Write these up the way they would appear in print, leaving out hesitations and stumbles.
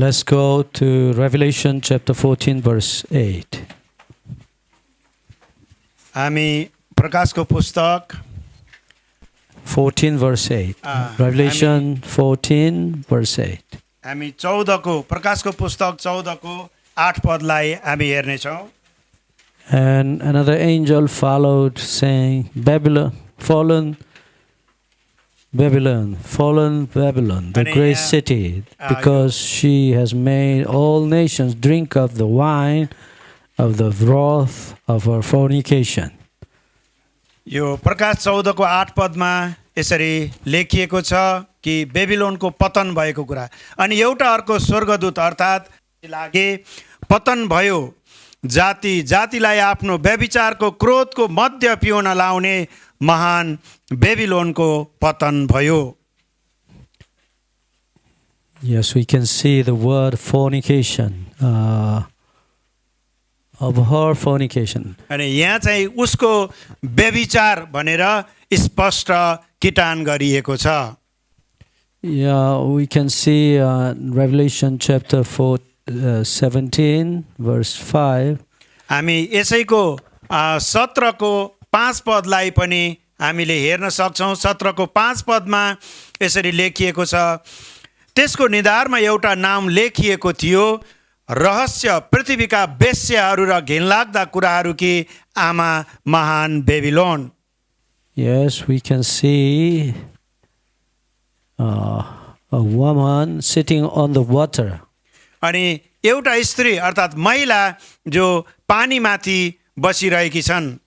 Let's go to Revelation chapter 14 verse 8. हामी प्रकाशको पुस्तक 14 verse 8. Revelation 14 verse 8. हामी 14 को प्रकाशको पुस्तक 14 को 8 पदलाई हामी हेर्नेछौँ। And another angel followed, saying, Babylon, fallen Babylon, the great city, because she has made all nations drink of the wine of the wrath of her fornication. यो प्रकाश 14 को 8 पदमा यसरी लेखिएको छ कि बेबिलोनको पतन भएको कुरा। अनि एउटा अर्को स्वर्गदूत अर्थात् लागे पतन भयो, जाति जातिलाई आफ्नो व्यभिचारको क्रोधको मध्य पिउन लाउने महान बेबिलोनको पतन भयो। Yes, we can see the word fornication, of her fornication. अनि यहाँ चाहिँ उसको व्यभिचार भनेर स्पष्ट किटान गरिएको छ। Yeah, we can see Revelation chapter 17 verse 5. हामी यसैको 17 को 5 पदलाई पनि हामीले हेर्न सक्छौँ। 17 को 5 पदमा यसरी लेखिएको छ, त्यसको निधारमा एउटा नाम लेखिएको थियो, रहस्य पृथ्वीका वेश्याहरू र घिनलाग्दा कुराहरूकी आमा महान Babylon. Yes, we can see a woman sitting on the water. अनि एउटा स्त्री अर्थात् महिला जो पानीमाथि बसिरहेकी छन्।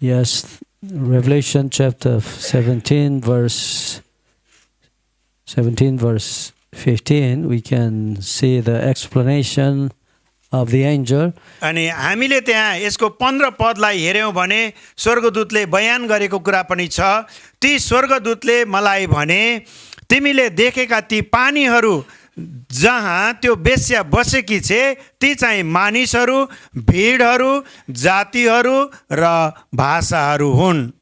Yes, Revelation chapter 17 verse 15, we can see the explanation of the angel. अनि हामीले त्यहाँ यसको 15 पदलाई हेर्यौँ भने स्वर्गदूतले बयान गरेको कुरा पनि छ। ती स्वर्गदूतले मलाई भने, तिमीले देखेका ती पानीहरू जहाँ त्यो वेश्या बसेकी छे, ती चाहिँ मानिसहरू, भिडहरू, जातिहरू र भाषाहरू हुन्।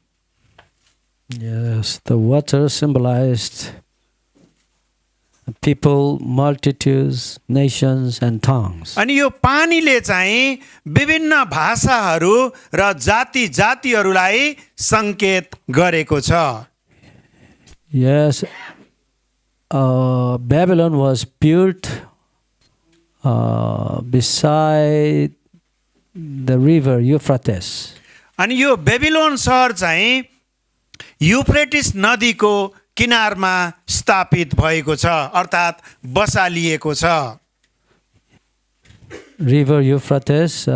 Yes, the water symbolized people, multitudes, nations and tongues. अनि यो पानीले चाहिँ विभिन्न भाषाहरू र जाति जातिहरूलाई संकेत गरेको छ। Yes, Babylon was built beside the river Euphrates. अनि यो बेबिलोन सहर चाहिँ युफ्रेटिस नदीको किनारमा स्थापित भएको छ, अर्थात् बसालिएको छ। River Euphrates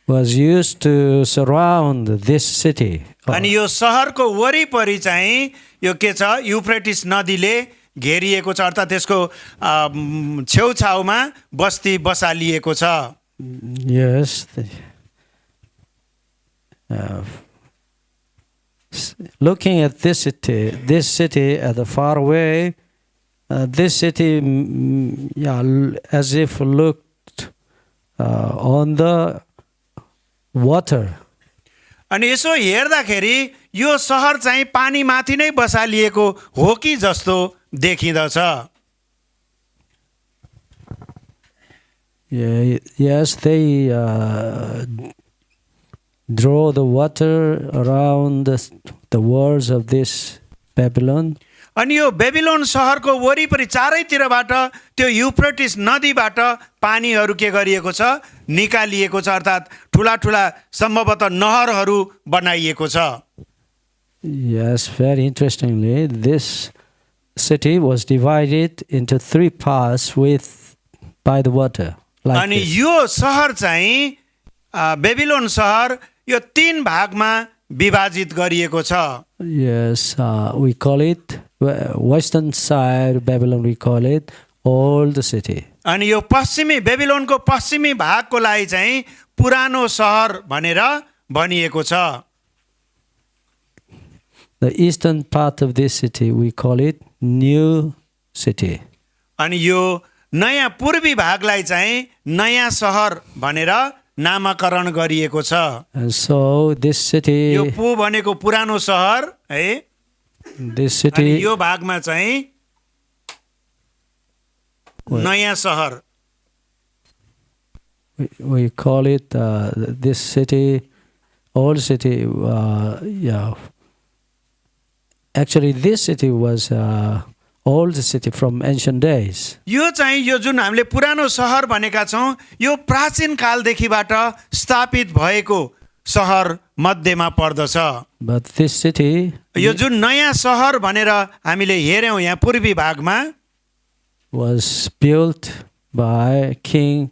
was used to surround this city. अनि यो सहरको वरिपरि चाहिँ यो के छ, युफ्रेटिस नदीले घेरिएको छ, अर्थात् त्यसको छेउछाउमा बस्ती बसालिएको छ। Yes. Looking at this city at the far away, this city, as if looked on the water. अनि यसो हेर्दाखेरि यो सहर चाहिँ पानी माथि नै बसालिएको हो कि जस्तो देखिँदछ। Yes, they draw the water around the walls of this Babylon. अनि यो बेबिलोन सहरको वरिपरि चारैतिरबाट त्यो युफ्रेटिस नदीबाट पानीहरू के गरिएको छ, निकालिएको छ, अर्थात् ठुला ठुला सम्भवतः नहरहरू बनाइएको छ। Yes, very interestingly, this city was divided into 3 parts by the water. Like अनि this. यो सहर चाहिँ बेबिलोन सहर यो 3 भागमा विभाजित गरिएको छ। Yes, we call it western side Babylon. We call it old city. अनि यो पश्चिमी बेबिलोनको पश्चिमी भागको लागि चाहिँ पुरानो सहर भनेर भनिएको छ। The eastern part of this city we call it new city. अनि यो नयाँ पूर्वी भागलाई चाहिँ नयाँ सहर भनेर नामकरण गरिएको छ। And so this city, यो पु भनेको पुरानो सहर है, this अनि city यो भागमा चाहिँ नयाँ सहर we call it this city, old city. Yeah, actually, this city was old city from ancient days. यो चाहिँ यो जुन हामीले पुरानो सहर भनेका छौँ यो प्राचीन कालदेखिबाट स्थापित भएको सहर मध्येमा पर्दछ। But this city यो जुन नयाँ सहर भनेर हामीले हेर्यौँ यहाँ पूर्वी भागमा was built by King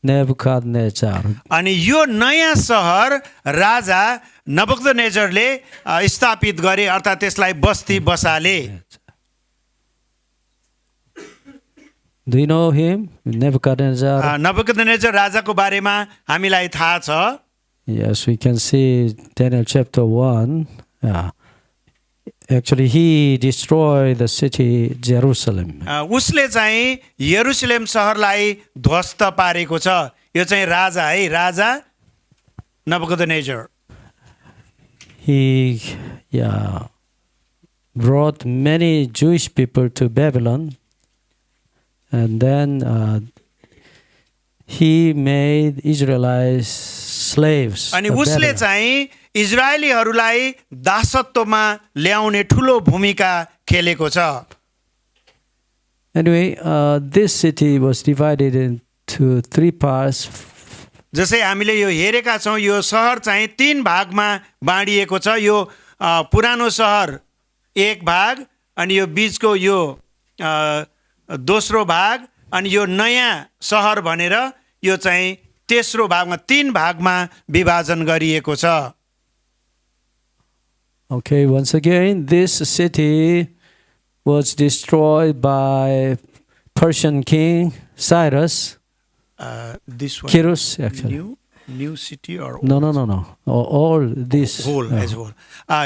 Nebuchadnezzar. अनि यो नयाँ सहर राजा नबुकदनेस्जरले स्थापित गरे अर्थात् त्यसलाई बस्ती बसाले। Do you know him, Nebuchadnezzar? नबुकदनेस्जर राजाको बारेमा हामीलाई थाहा छ। Yes, we can see Daniel chapter 1. Actually, he destroyed the city Jerusalem. उसले चाहिँ यरुशलेम सहरलाई ध्वस्त पारेको छ। यो चाहिँ राजा है, राजा नबुकदनेस्जर। He brought many Jewish people to Babylon, and then he made Israelites slaves. अनि of उसले Babylon. चाहिँ इजरायलीहरूलाई दासत्वमा ल्याउने ठुलो भूमिका खेलेको छ। Anyway, this city was divided into 3 parts. जसै हामीले यो हेरेका छौँ यो सहर चाहिँ 3 भागमा बाँडिएको छ। यो पुरानो सहर एक भाग, अनि यो बीचको यो दोस्रो भाग, अनि यो नयाँ सहर भनेर यो चाहिँ तेस्रो भागमा 3 भागमा विभाजन गरिएको छ। Okay, once again, this city was destroyed by Persian king Cyrus. This one, Kyrus, actually. new city or No. All this. Whole as whole.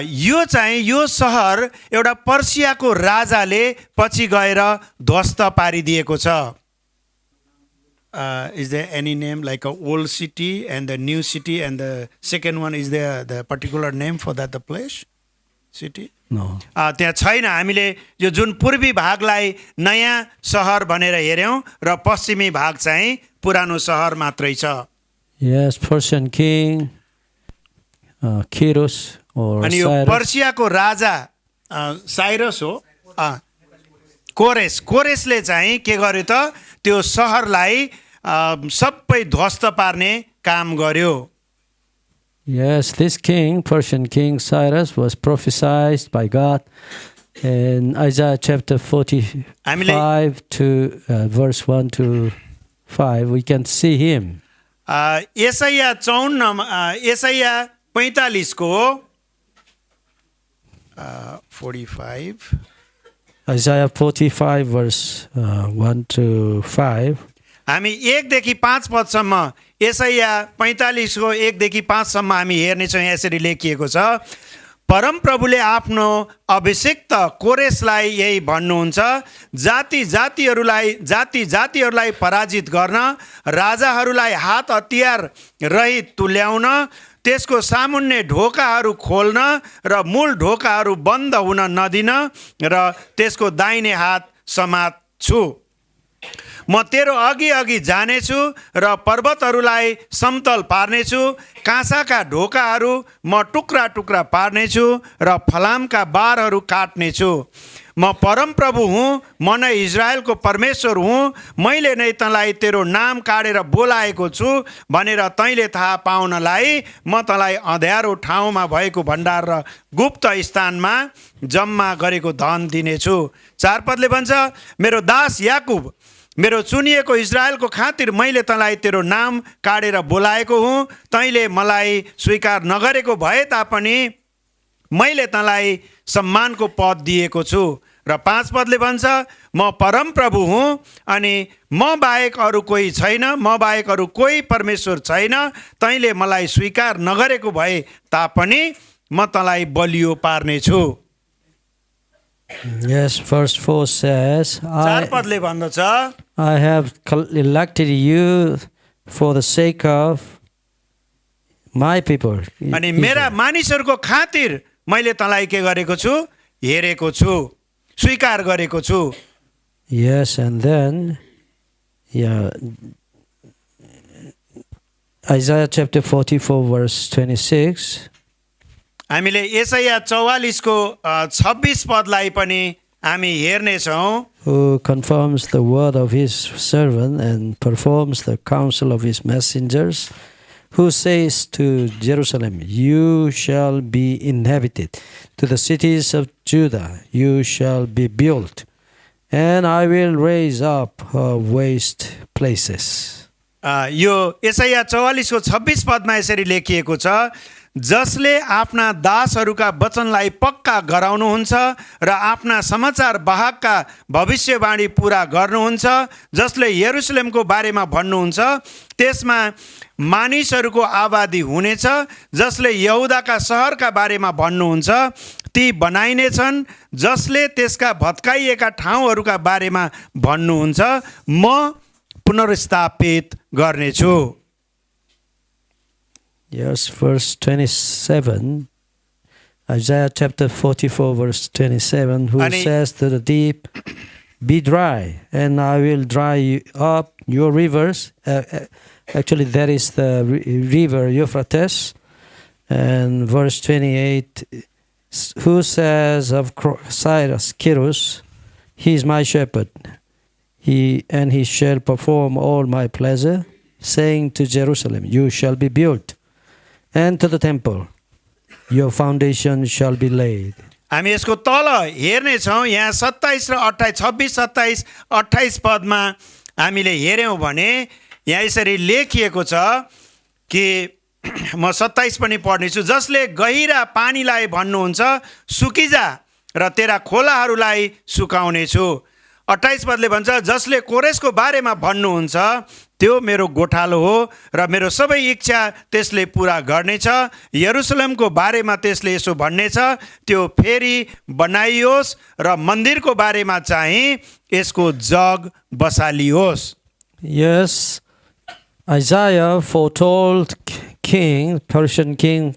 यो चाहिँ यो सहर एउटा पर्सियाको राजाले पछि गएर ध्वस्त पारिदिएको छ। Is there any name like a old city and the new city and the second one, is there the particular name for that the place city? No. त्यहाँ छैन। हामीले यो जुन पूर्वी भागलाई नयाँ सहर भनेर हेर्यौँ र पश्चिमी भाग चाहिँ पुरानो सहर मात्रै छ। Yes, Persian king Kyrus or अनि यो Cyrus. पर्सियाको राजा साइरस हो। कोरेसले चाहिँ के गर्यो त त्यो सहरलाई सबै ध्वस्त पार्ने काम गर्यो। Yes, this king, Persian king Cyrus, was prophesied by God in Isaiah chapter 45 to verse 1 to 5. We can see him. यसैया 45 को 45 Isaiah 45 verse 1 to 5. हामी 1 देखि 5 पदसम्म यसैया 45 को 1 देखि 5 सम्म हामी हेर्नेछौँ। यसरी लेखिएको छ, परम प्रभुले आफ्नो अभिषिक्त कोरेसलाई यही भन्नुहुन्छ, जाति जातिहरूलाई पराजित गर्न, राजाहरूलाई हात हतियार रहित तुल्याउन, त्यसको सामुन्ने ढोकाहरू खोल्न र मूल ढोकाहरू बन्द हुन नदिन र त्यसको दाहिने हात समात्छु। म तेरो अघि अघि जानेछु र पर्वतहरूलाई समतल पार्नेछु, काँसाका ढोकाहरू म टुक्रा टुक्रा पार्नेछु र फलामका बारहरू काट्नेछु। म परमप्रभु हुँ, म नै इजरायलको परमेश्वर हुँ, मैले नै तँलाई तेरो नाम काटेर बोलाएको छु भनेर तैँले थाहा पाउनलाई म तँलाई अँध्यारो ठाउँमा भएको भण्डार र गुप्त स्थानमा जम्मा गरेको धन दिनेछु। 4 पदले भन्छ, मेरो दास याकुब, मेरो चुनिएको इजरायलको खातिर मैले तँलाई तेरो नाम काटेर बोलाएको हुँ, तैँले मलाई स्वीकार नगरेको भए तापनि मैले तँलाई सम्मानको पद दिएको छु। र 5 पदले भन्छ, म परमप्रभु हुँ अनि म बाहेक अरू कोही छैन, म बाहेक अरू कोही परमेश्वर छैन, तैँले मलाई स्वीकार नगरेको भए तापनि म तँलाई बलियो पार्नेछु। Yes, verse 4 says, 4 पदले भन्दछ, I have elected you for the sake of my people. अनि मेरा मानिसहरूको खातिर मैले तँलाई के गरेको छु, हेरेको छु, स्वीकार गरेको छु। Yes, and then Yeah. Isaiah chapter 44 verse 26. हामीले यसैया 44 को 26 पदलाई पनि हामी हेर्नेछौँ। Who confirms the word of his servant and performs the counsel of his messengers, who says to Jerusalem, you shall be inhabited, to the cities of Judah you shall be built, and I will raise up her waste places. यो यसैया 44 को 26 पदमा यसरी लेखिएको छ, जसले आफ्ना दासहरूका वचनलाई पक्का गराउनुहुन्छ र आफ्ना समाचार वाहकका भविष्यवाणी पूरा गर्नुहुन्छ, जसले यरुशलेमको बारेमा भन्नुहुन्छ त्यसमा मानिसहरूको आबादी हुनेछ, जसले यहुदाका शहरका बारेमा भन्नुहुन्छ ती बनाइनेछन्, जसले त्यसका भत्काइएका ठाउँहरूका बारेमा भन्नुहुन्छ म पुनर्स्थापित गर्नेछु। Yes, verse 27, Isaiah chapter 44 verse 27, who says to the deep, be dry, and I will dry up your rivers. Actually, that is the river Euphrates. And verse 28, who says of Cyrus, Kyrus, he is my shepherd, he shall perform all my pleasure, saying to Jerusalem, you shall be built, and to the temple, your foundation shall be laid. हामी यसको तल हेर्ने छौं, यहाँ 27 र 28, 26, 27, 28 पदमा हामीले हेर्यौं भने यहाँ यसरी लेखिएको छ कि म 27 पनि पढ्ने छु, जसले गहिरा पानीलाई भन्नुहुन्छ सुकिजा र तेरा खोलाहरूलाई सुकाउने छु। 28 पदले भन्छ, जसले कोरेसको बारेमा भन्नुहुन्छ त्यो मेरो गोठालो हो र मेरो सबै इच्छा त्यसले पूरा गर्नेछ। यरुशलेमको बारेमा त्यसले यसो भन्नेछ, त्यो फेरि बनाइयोस् र मन्दिरको बारेमा चाहिँ यसको जग बसालियोस्। Yes, Isaiah foretold king, Persian king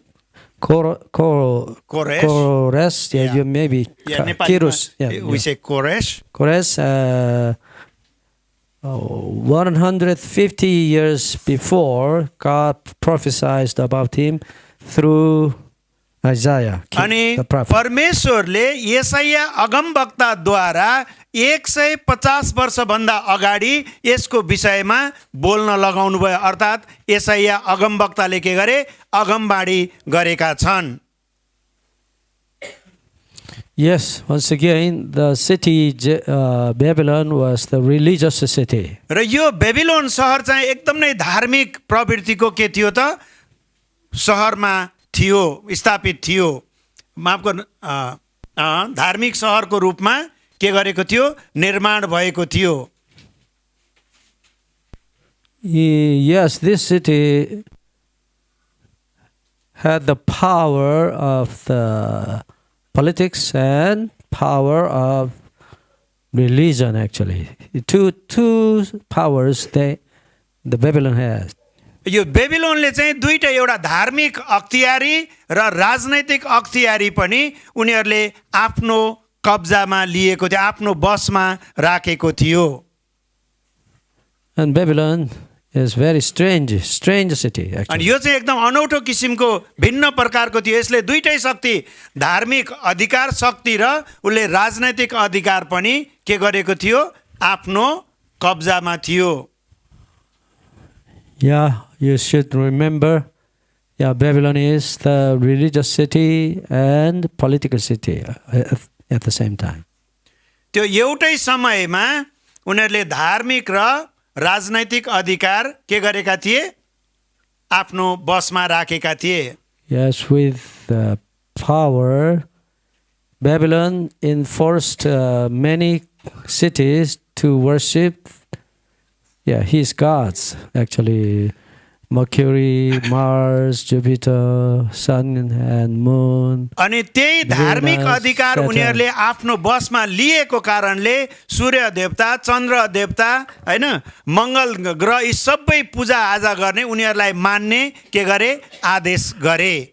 Kores, you maybe Kyrus. We say Kores. Kores, 150 years before, God prophesied about him through Isaiah, अनि the prophet. परमेश्वरले येसाया अगमवक्ताद्वारा 150 वर्षभन्दा अगाडि यसको विषयमा बोल्न लगाउनु भयो, अर्थात् येसाया अगमवक्ताले के गरे, अगमबाणी गरेका छन्। Yes, once again, the city Babylon was the religious city. र यो बेबिलोन शहर चाहिँ एकदम नै धार्मिक प्रवृत्तिको के थियो त, शहरमा थियो, स्थापित थियो। माफ गर्नु, धार्मिक शहरको रूपमा के गरेको थियो, निर्माण भएको थियो। Yes, this city had the power of the politics and power of religion, actually. Two powers the Babylon has. यो बेबिलोनले चाहिँ दुईटा, एउटा धार्मिक अख्तियारी र राजनैतिक अख्तियारी पनि उनीहरूले आफ्नो कब्जामा लिएको थियो, आफ्नो बसमा राखेको थियो। And Babylon is very strange city, अनि actually. यो चाहिँ एकदम अनौठो किसिमको भिन्न प्रकारको थियो। यसले दुईटै शक्ति, धार्मिक अधिकार शक्ति र उसले राजनैतिक अधिकार पनि के गरेको थियो, आफ्नो कब्जामा थियो। Yeah, you should remember, Babylon is the religious city and political city at the same time. त्यो एउटै समयमा उनीहरूले धार्मिक र राजनैतिक अधिकार के गरेका थिए, आफ्नो बसमा राखेका थिए। Yes, with power, Babylon enforced many cities to worship his gods, actually. Mercury, Mars, Jupiter, Sun and Moon. अनि त्यही धार्मिक अधिकार उनीहरूले आफ्नो बसमा लिएको कारणले सूर्य देवता, चन्द्र देवता, हैन, मंगल ग्रह यी सबै पूजा आजा गर्ने, उनीहरूलाई मान्ने के गरे, आदेश गरे।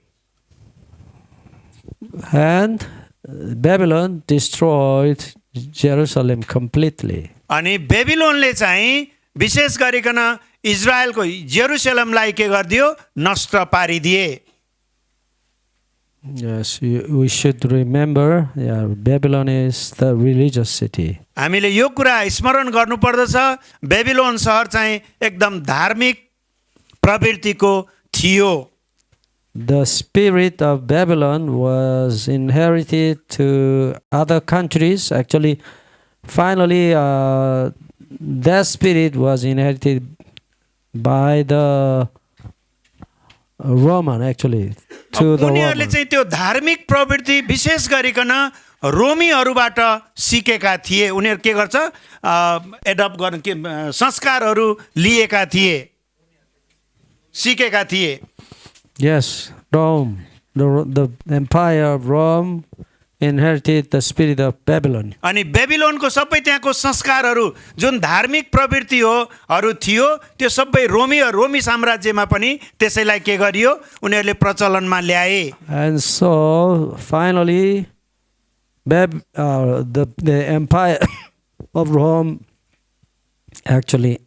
And Babylon destroyed Jerusalem completely. अनि बेबिलोनले चाहिँ विशेष गरिकन इजरायलको जेरुसलेमलाई के गरिदियो, नष्ट पारिदिए। Yes, we should remember, Babylon is the religious city. हामीले यो कुरा स्मरण गर्नुपर्दछ, बेबिलोन सहर चाहिँ एकदम धार्मिक प्रवृत्तिको थियो। The spirit of Babylon was inherited to other countries. Actually, finally, that spirit was inherited by the Roman, actually, to the उनीहरूले Roman. चाहिँ त्यो धार्मिक प्रवृत्ति विशेष गरिकन रोमीहरूबाट सिकेका थिए। उनीहरू के गर्छ, एडप्ट गर्न के संस्कारहरू लिएका थिए, सिकेका थिए। Yes, Rome, the empire of Rome inherited the spirit of Babylon. अनि बेबिलोनको सबै त्यहाँको संस्कारहरू जुन धार्मिक प्रवृत्ति हरू थियो, त्यो सबै रोमी साम्राज्यमा पनि त्यसैलाई के गरियो, उनीहरूले प्रचलनमा ल्याए। And so, finally, the empire of Rome actually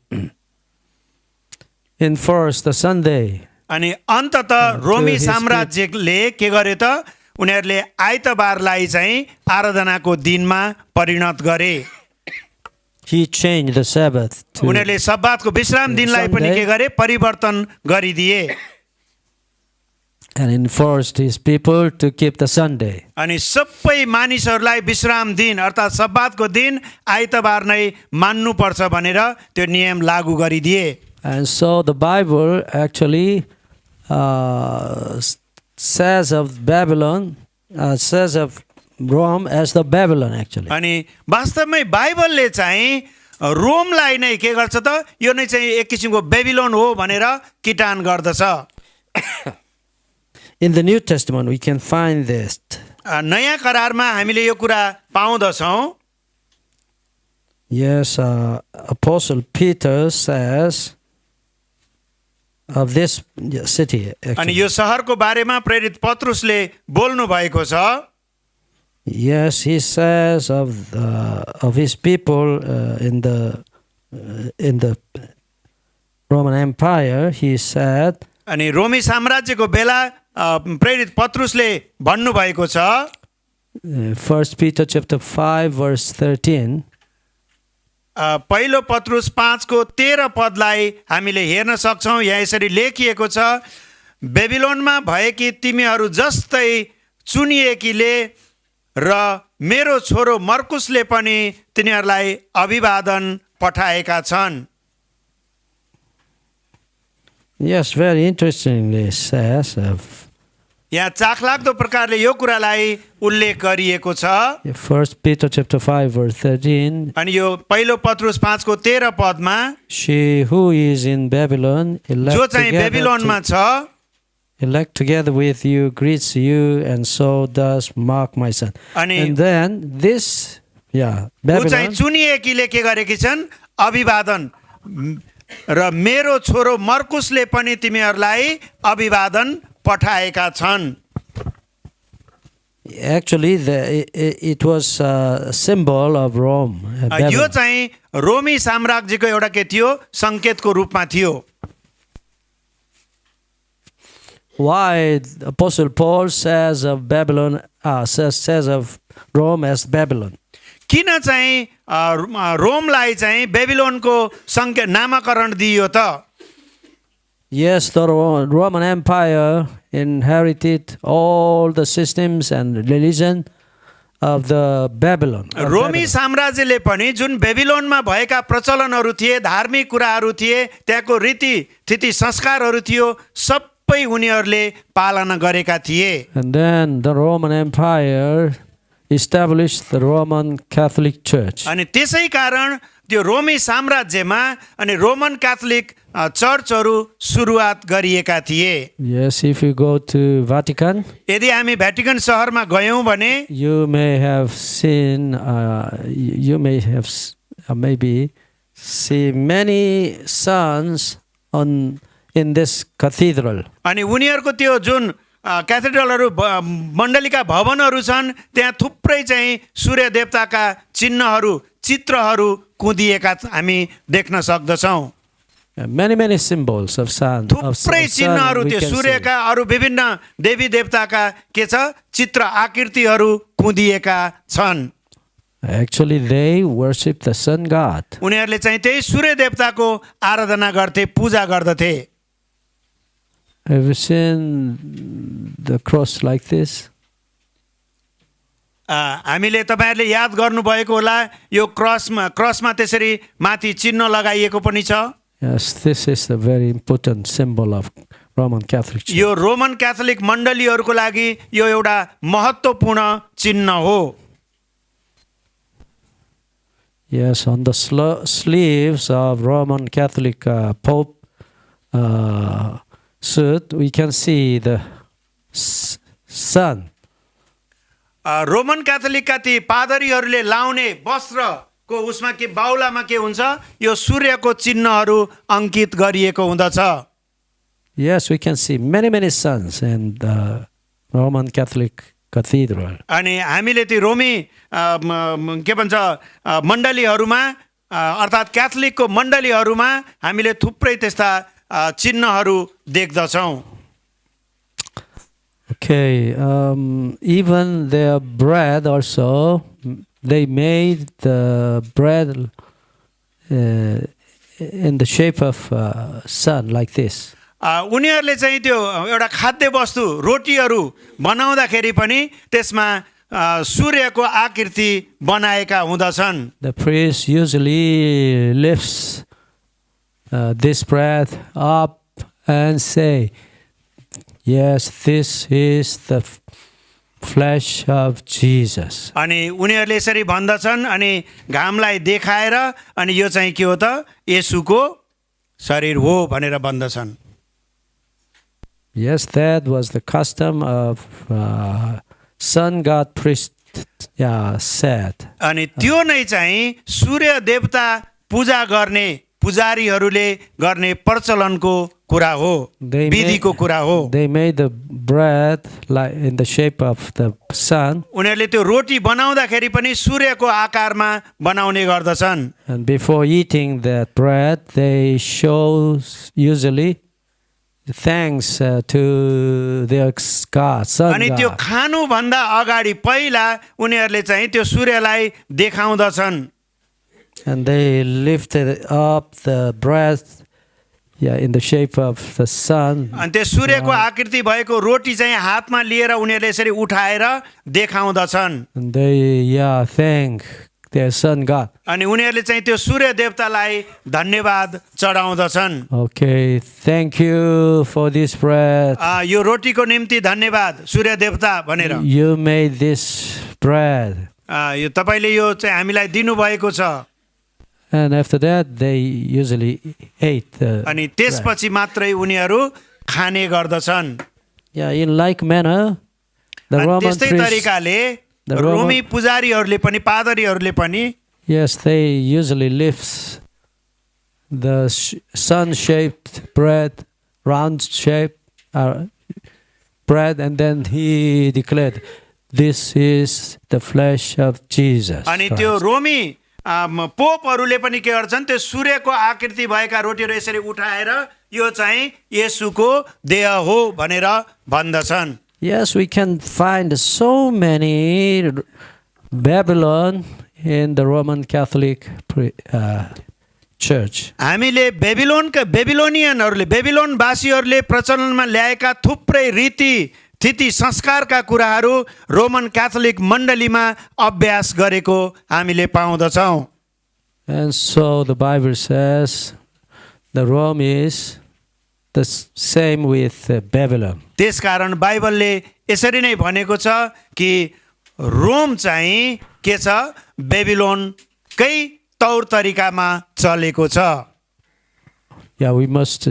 enforced the Sunday. अनि अन्ततः रोमी साम्राज्यले के गर्यो त, उनीहरूले आइतबारलाई चाहिँ आराधनाको दिनमा परिणत गरे। He changed the Sabbath to उनीहरूले सब्बातको विश्राम दिनलाई पनि के गरे, परिवर्तन गरिदिए। and enforced his people to keep the Sunday. अनि सबै मानिसहरूलाई विश्राम दिन अर्थात् सब्बातको दिन आइतबार नै मान्नुपर्छ भनेर त्यो नियम लागू गरिदिए। And so the Bible actually says of Babylon, says of Rome as the Babylon actually. अनि वास्तवमै बाइबलले चाहिँ रोमलाई नै के गर्छ त, यो नै चाहिँ एक किसिमको बेबिलोन हो भनेर किटान गर्दछ। In the New Testament we can find this. नयाँ करारमा हामीले यो कुरा पाउँदछौँ। Yes, Apostle Peter says of this city अनि actually. यो सहरको बारेमा प्रेरित पत्रुसले बोल्नु भएको छ। Yes, he says of his people in the Roman Empire. He said, अनि रोमी साम्राज्यको बेला प्रेरित पत्रुसले भन्नु भएको छ। 1 Peter chapter 5 verse 13. पहिलो पत्रुस 5को 13 पदलाई हामीले हेर्न सक्छौँ। यहाँ यसरी लेखिएको छ, बेबिलोनमा भएकी तिमीहरू जस्तै चुनिएकीले र मेरो छोरो मर्कुसले पनि तिनीहरूलाई अभिवादन पठाएका छन्। Yes, very interestingly says यहाँ चाखलाग्दो प्रकारले यो कुरालाई उल्लेख गरिएको छ। 1 Peter chapter 5 verse 13. अनि यो पहिलो पत्रुस 5को 13 पदमा, She who is in Babylon, जो चाहिँ बेबिलोनमा छ, elect together with you, greets you, and so does Mark my son. अनि And then this, ऊ चाहिँ Babylon, चुनिएकीले के गरेकी छन्, अभिवादन, र मेरो छोरो मर्कुसले पनि तिमीहरूलाई अभिवादन पठाएका छन्। actually it was a symbol of Rome. यो Babylon. चाहिँ रोमी साम्राज्यको एउटा के थियो, सङ्केतको रूपमा थियो। Why Apostle Paul says of Babylon, says of Rome as Babylon? किन चाहिँ रोमलाई चाहिँ बेबिलोनको सङ्केत नामाकरण दियो त? Yes, the Roman Empire inherited all the systems and religion of the Babylon. रोमी साम्राज्यले पनि जुन बेबिलोनमा भएका प्रचलनहरू थिए, धार्मिक कुराहरू थिए, त्यहाँको रीतिथिति संस्कारहरू थियो, सबै उनीहरूले पालना गरेका थिए। And then the Roman Empire established the Roman Catholic Church. अनि त्यसै कारण त्यो रोमी साम्राज्यमा अनि रोमन क्याथोलिक चर्चहरू सुरुवात गरिएका थिए। Yes, if you go to Vatican, यदि हामी भ्याटिकन सहरमा गयौँ भने you may have seen, maybe see many sons in this cathedral. अनि उनीहरूको त्यो जुन क्याथेड्रलहरू मण्डलीका भवनहरू छन्, त्यहाँ थुप्रै चाहिँ सूर्य देवताका चिन्हहरू चित्रहरू कुँदिएका हामी देख्न सक्दछौँ। Many symbols of sun. थुप्रै चिन्हहरू त्यो सूर्यका अरू विभिन्न देवी देवताका के छ चित्र आकृतिहरू कुँदिएका छन्। Actually, they worship the sun god. उनीहरूले चाहिँ त्यही सूर्य देवताको आराधना गर्थे, पूजा गर्दथे। Have you seen the cross like this? हामीले तपाईहरुले याद गर्नुभएको होला यो क्रसमा त्यसरी माथि चिन्ह लगाइएको पनि छ। Yes, this is a very important symbol of Roman Catholic Church. यो रोमन क्याथोलिक मण्डलीहरूको लागि यो एउटा महत्त्वपूर्ण चिन्ह हो। Yes, on the sleeves of Roman Catholic Pope suit, we can see the sun. Roman क्याथोलिकका ती पादरीहरूले लाउने वस्त्रको उसमा के बाहुलामा के हुन्छ यो सूर्यको चिन्हहरू अंकित गरिएको हुँदछ। Yes, we can see many suns in the Roman Catholic Cathedral. अनि हामीले ती रोमी के भन्छ मण्डलीहरूमा अर्थात् क्याथोलिकको मण्डलीहरूमा हामीले थुप्रै त्यस्ता चिन्हहरू देख्दछौँ। Okay, even their bread also, they made the bread in the shape of sun like this. उनीहरूले चाहिँ त्यो एउटा खाद्य वस्तु रोटीहरू बनाउँदाखेरि पनि त्यसमा सूर्यको आकृति बनाएका हुँदछन्। The priest usually lifts this bread up and say, yes, this is the flesh of Jesus. अनि उनीहरूले यसरी भन्दछन् अनि घामलाई देखाएर अनि यो चाहिँ के हो त येशूको शरीर हो भनेर भन्दछन्। Yes, that was the custom of sun god priest said. अनि त्यो नै चाहिँ सूर्य देवता पूजा गर्ने पुजारीहरूले गर्ने प्रचलनको कुरा हो, विधिको कुरा हो। They made the bread like in the shape of the sun. उनीहरूले त्यो रोटी बनाउँदाखेरि पनि सूर्यको आकारमा बनाउने गर्दछन्। And before eating that bread, they show usually thanks to their God, sun अनि त्यो god. खानु भन्दा अगाडि पहिला उनीहरूले चाहिँ त्यो सूर्यलाई देखाउँदछन्। And they lifted up the bread in the shape of the sun. अनि त्यो सूर्यको आकृति भएको रोटी चाहिँ हातमा लिएर उनीहरूले यसरी उठाएर देखाउँदछन्। And they thank their sun god. अनि उनीहरूले चाहिँ त्यो सूर्य देवतालाई धन्यवाद चढाउँदछन्। Okay, thank you for this bread. यो रोटीको निम्ति धन्यवाद सूर्य देवता भनेर। You made this bread. यो तपाईले यो चाहिँ हामीलाई दिनुभएको छ। And after that, they usually ate the अनि त्यसपछि मात्रै उनीहरू खाने गर्दछन्। in like manner, the Roman त्यस्तै priests, तरिकाले the रोमी पुजारीहरूले पनि पादरीहरूले पनि yes, they usually lift the sun-shaped bread, round-shaped bread, and then he declared, "This is the flesh of Jesus." अनि त्यो रोमी पोपहरूले पनि के गर्छन् त्यो सूर्यको आकृति भएका रोटीहरू यसरी उठाएर यो चाहिँ येशूको देह हो भनेर भन्दछन्। Yes, we can find so many Babylon in the Roman Catholic Church. हामीले बेबिलोनवासीहरूले प्रचलनमा ल्याएका थुप्रै रीति थिति संस्कारका कुराहरू रोमन क्याथोलिक मण्डलीमा अभ्यास गरेको हामीले पाउँदछौँ। And so the Bible says the Rome is the same with Babylon. त्यसकारण बाइबलले यसरी नै भनेको छ कि रोम चाहिँ के छ बेबिलोनकै तौर तरिकामा चलेको छ। Yeah, we must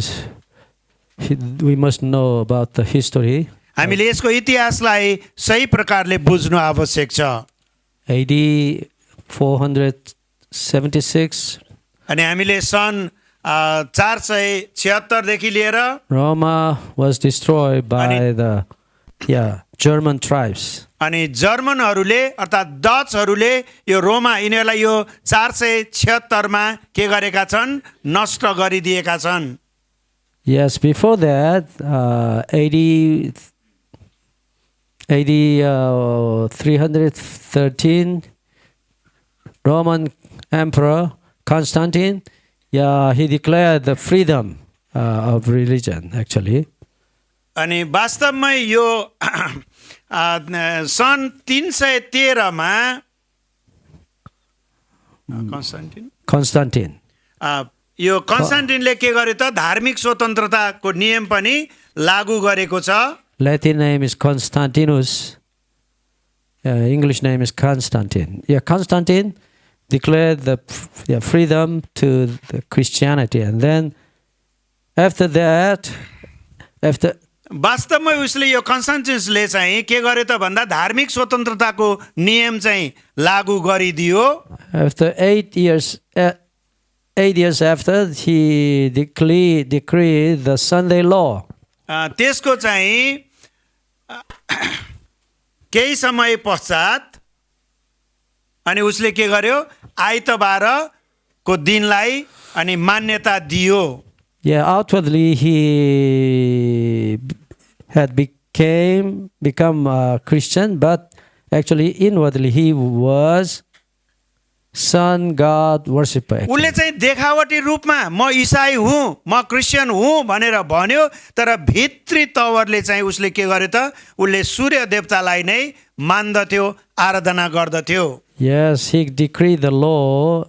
know about the history. हामीले यसको इतिहासलाई सही प्रकारले बुझ्नु आवश्यक छ। AD 476 अनि हामीले सन् 476 देखि लिएर Roma was destroyed by the German tribes. अनि जर्मनहरूले अर्थात् डचहरूले यो रोमा यिनीहरूलाई यो 476 मा के गरेका छन्? नष्ट गरिदिएका छन्। Yes, before that, 313, Roman Emperor Constantine, he declared the freedom of religion, actually. अनि वास्तवमा यो सन् 313 मा Constantine. यो कन्स्टान्टिनले के गर्यो त? धार्मिक स्वतन्त्रताको नियम पनि लागू गरेको छ। Latin name is Constantinus. English name is Constantine. Constantine declared the freedom to the Christianity, and then after that, वास्तवमा उसले यो कन्स्टान्टिनसले चाहिँ के गर्यो त भन्दा धार्मिक स्वतन्त्रताको नियम चाहिँ लागू गरिदियो। After 8 years after, he decreed the Sunday law. त्यसको चाहिँ केही समय पश्चात अनि उसले के गर्यो? आइतबारको दिनलाई अनि मान्यता दियो। Outwardly he had become a Christian, but actually inwardly he was sun god worshipper. उसले चाहिँ देखावटी रूपमा म ईसाई हुँ, म क्रिस्चियन हुँ भनेर भन्यो, तर भित्री तवरले चाहिँ उसले के गर्यो त? उसले सूर्य देवतालाई नै मान्दथ्यो, आराधना गर्दथ्यो। Yes, he decreed the law.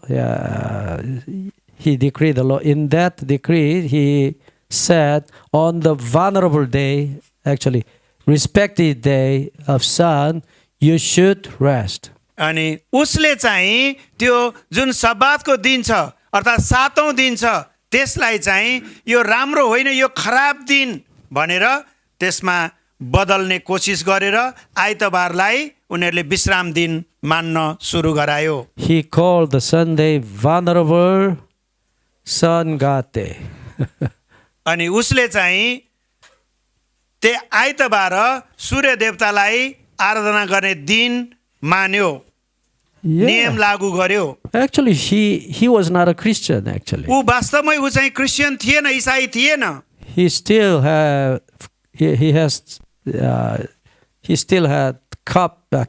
He decreed the law. In that decree, he said, on the venerable day, actually, respected day of sun, you should rest. अनि उसले चाहिँ त्यो जुन सब्बातको दिन छ अर्थात् 7औं दिन छ त्यसलाई चाहिँ यो राम्रो होइन, यो खराब दिन भनेर त्यसमा बदल्ने कोसिस गरेर आइतबारलाई उनीहरूले विश्राम दिन मान्न सुरु गरायो। He called the Sunday venerable sun god day. अनि उसले चाहिँ त्यो आइतबार सूर्य देवतालाई आराधना गर्ने दिन मान्यो, नियम लागू गर्यो। Actually, he was not a Christian, actually. ऊ वास्तवमै ऊ चाहिँ क्रिस्चियन थिएन, ईसाई थिएन। He still had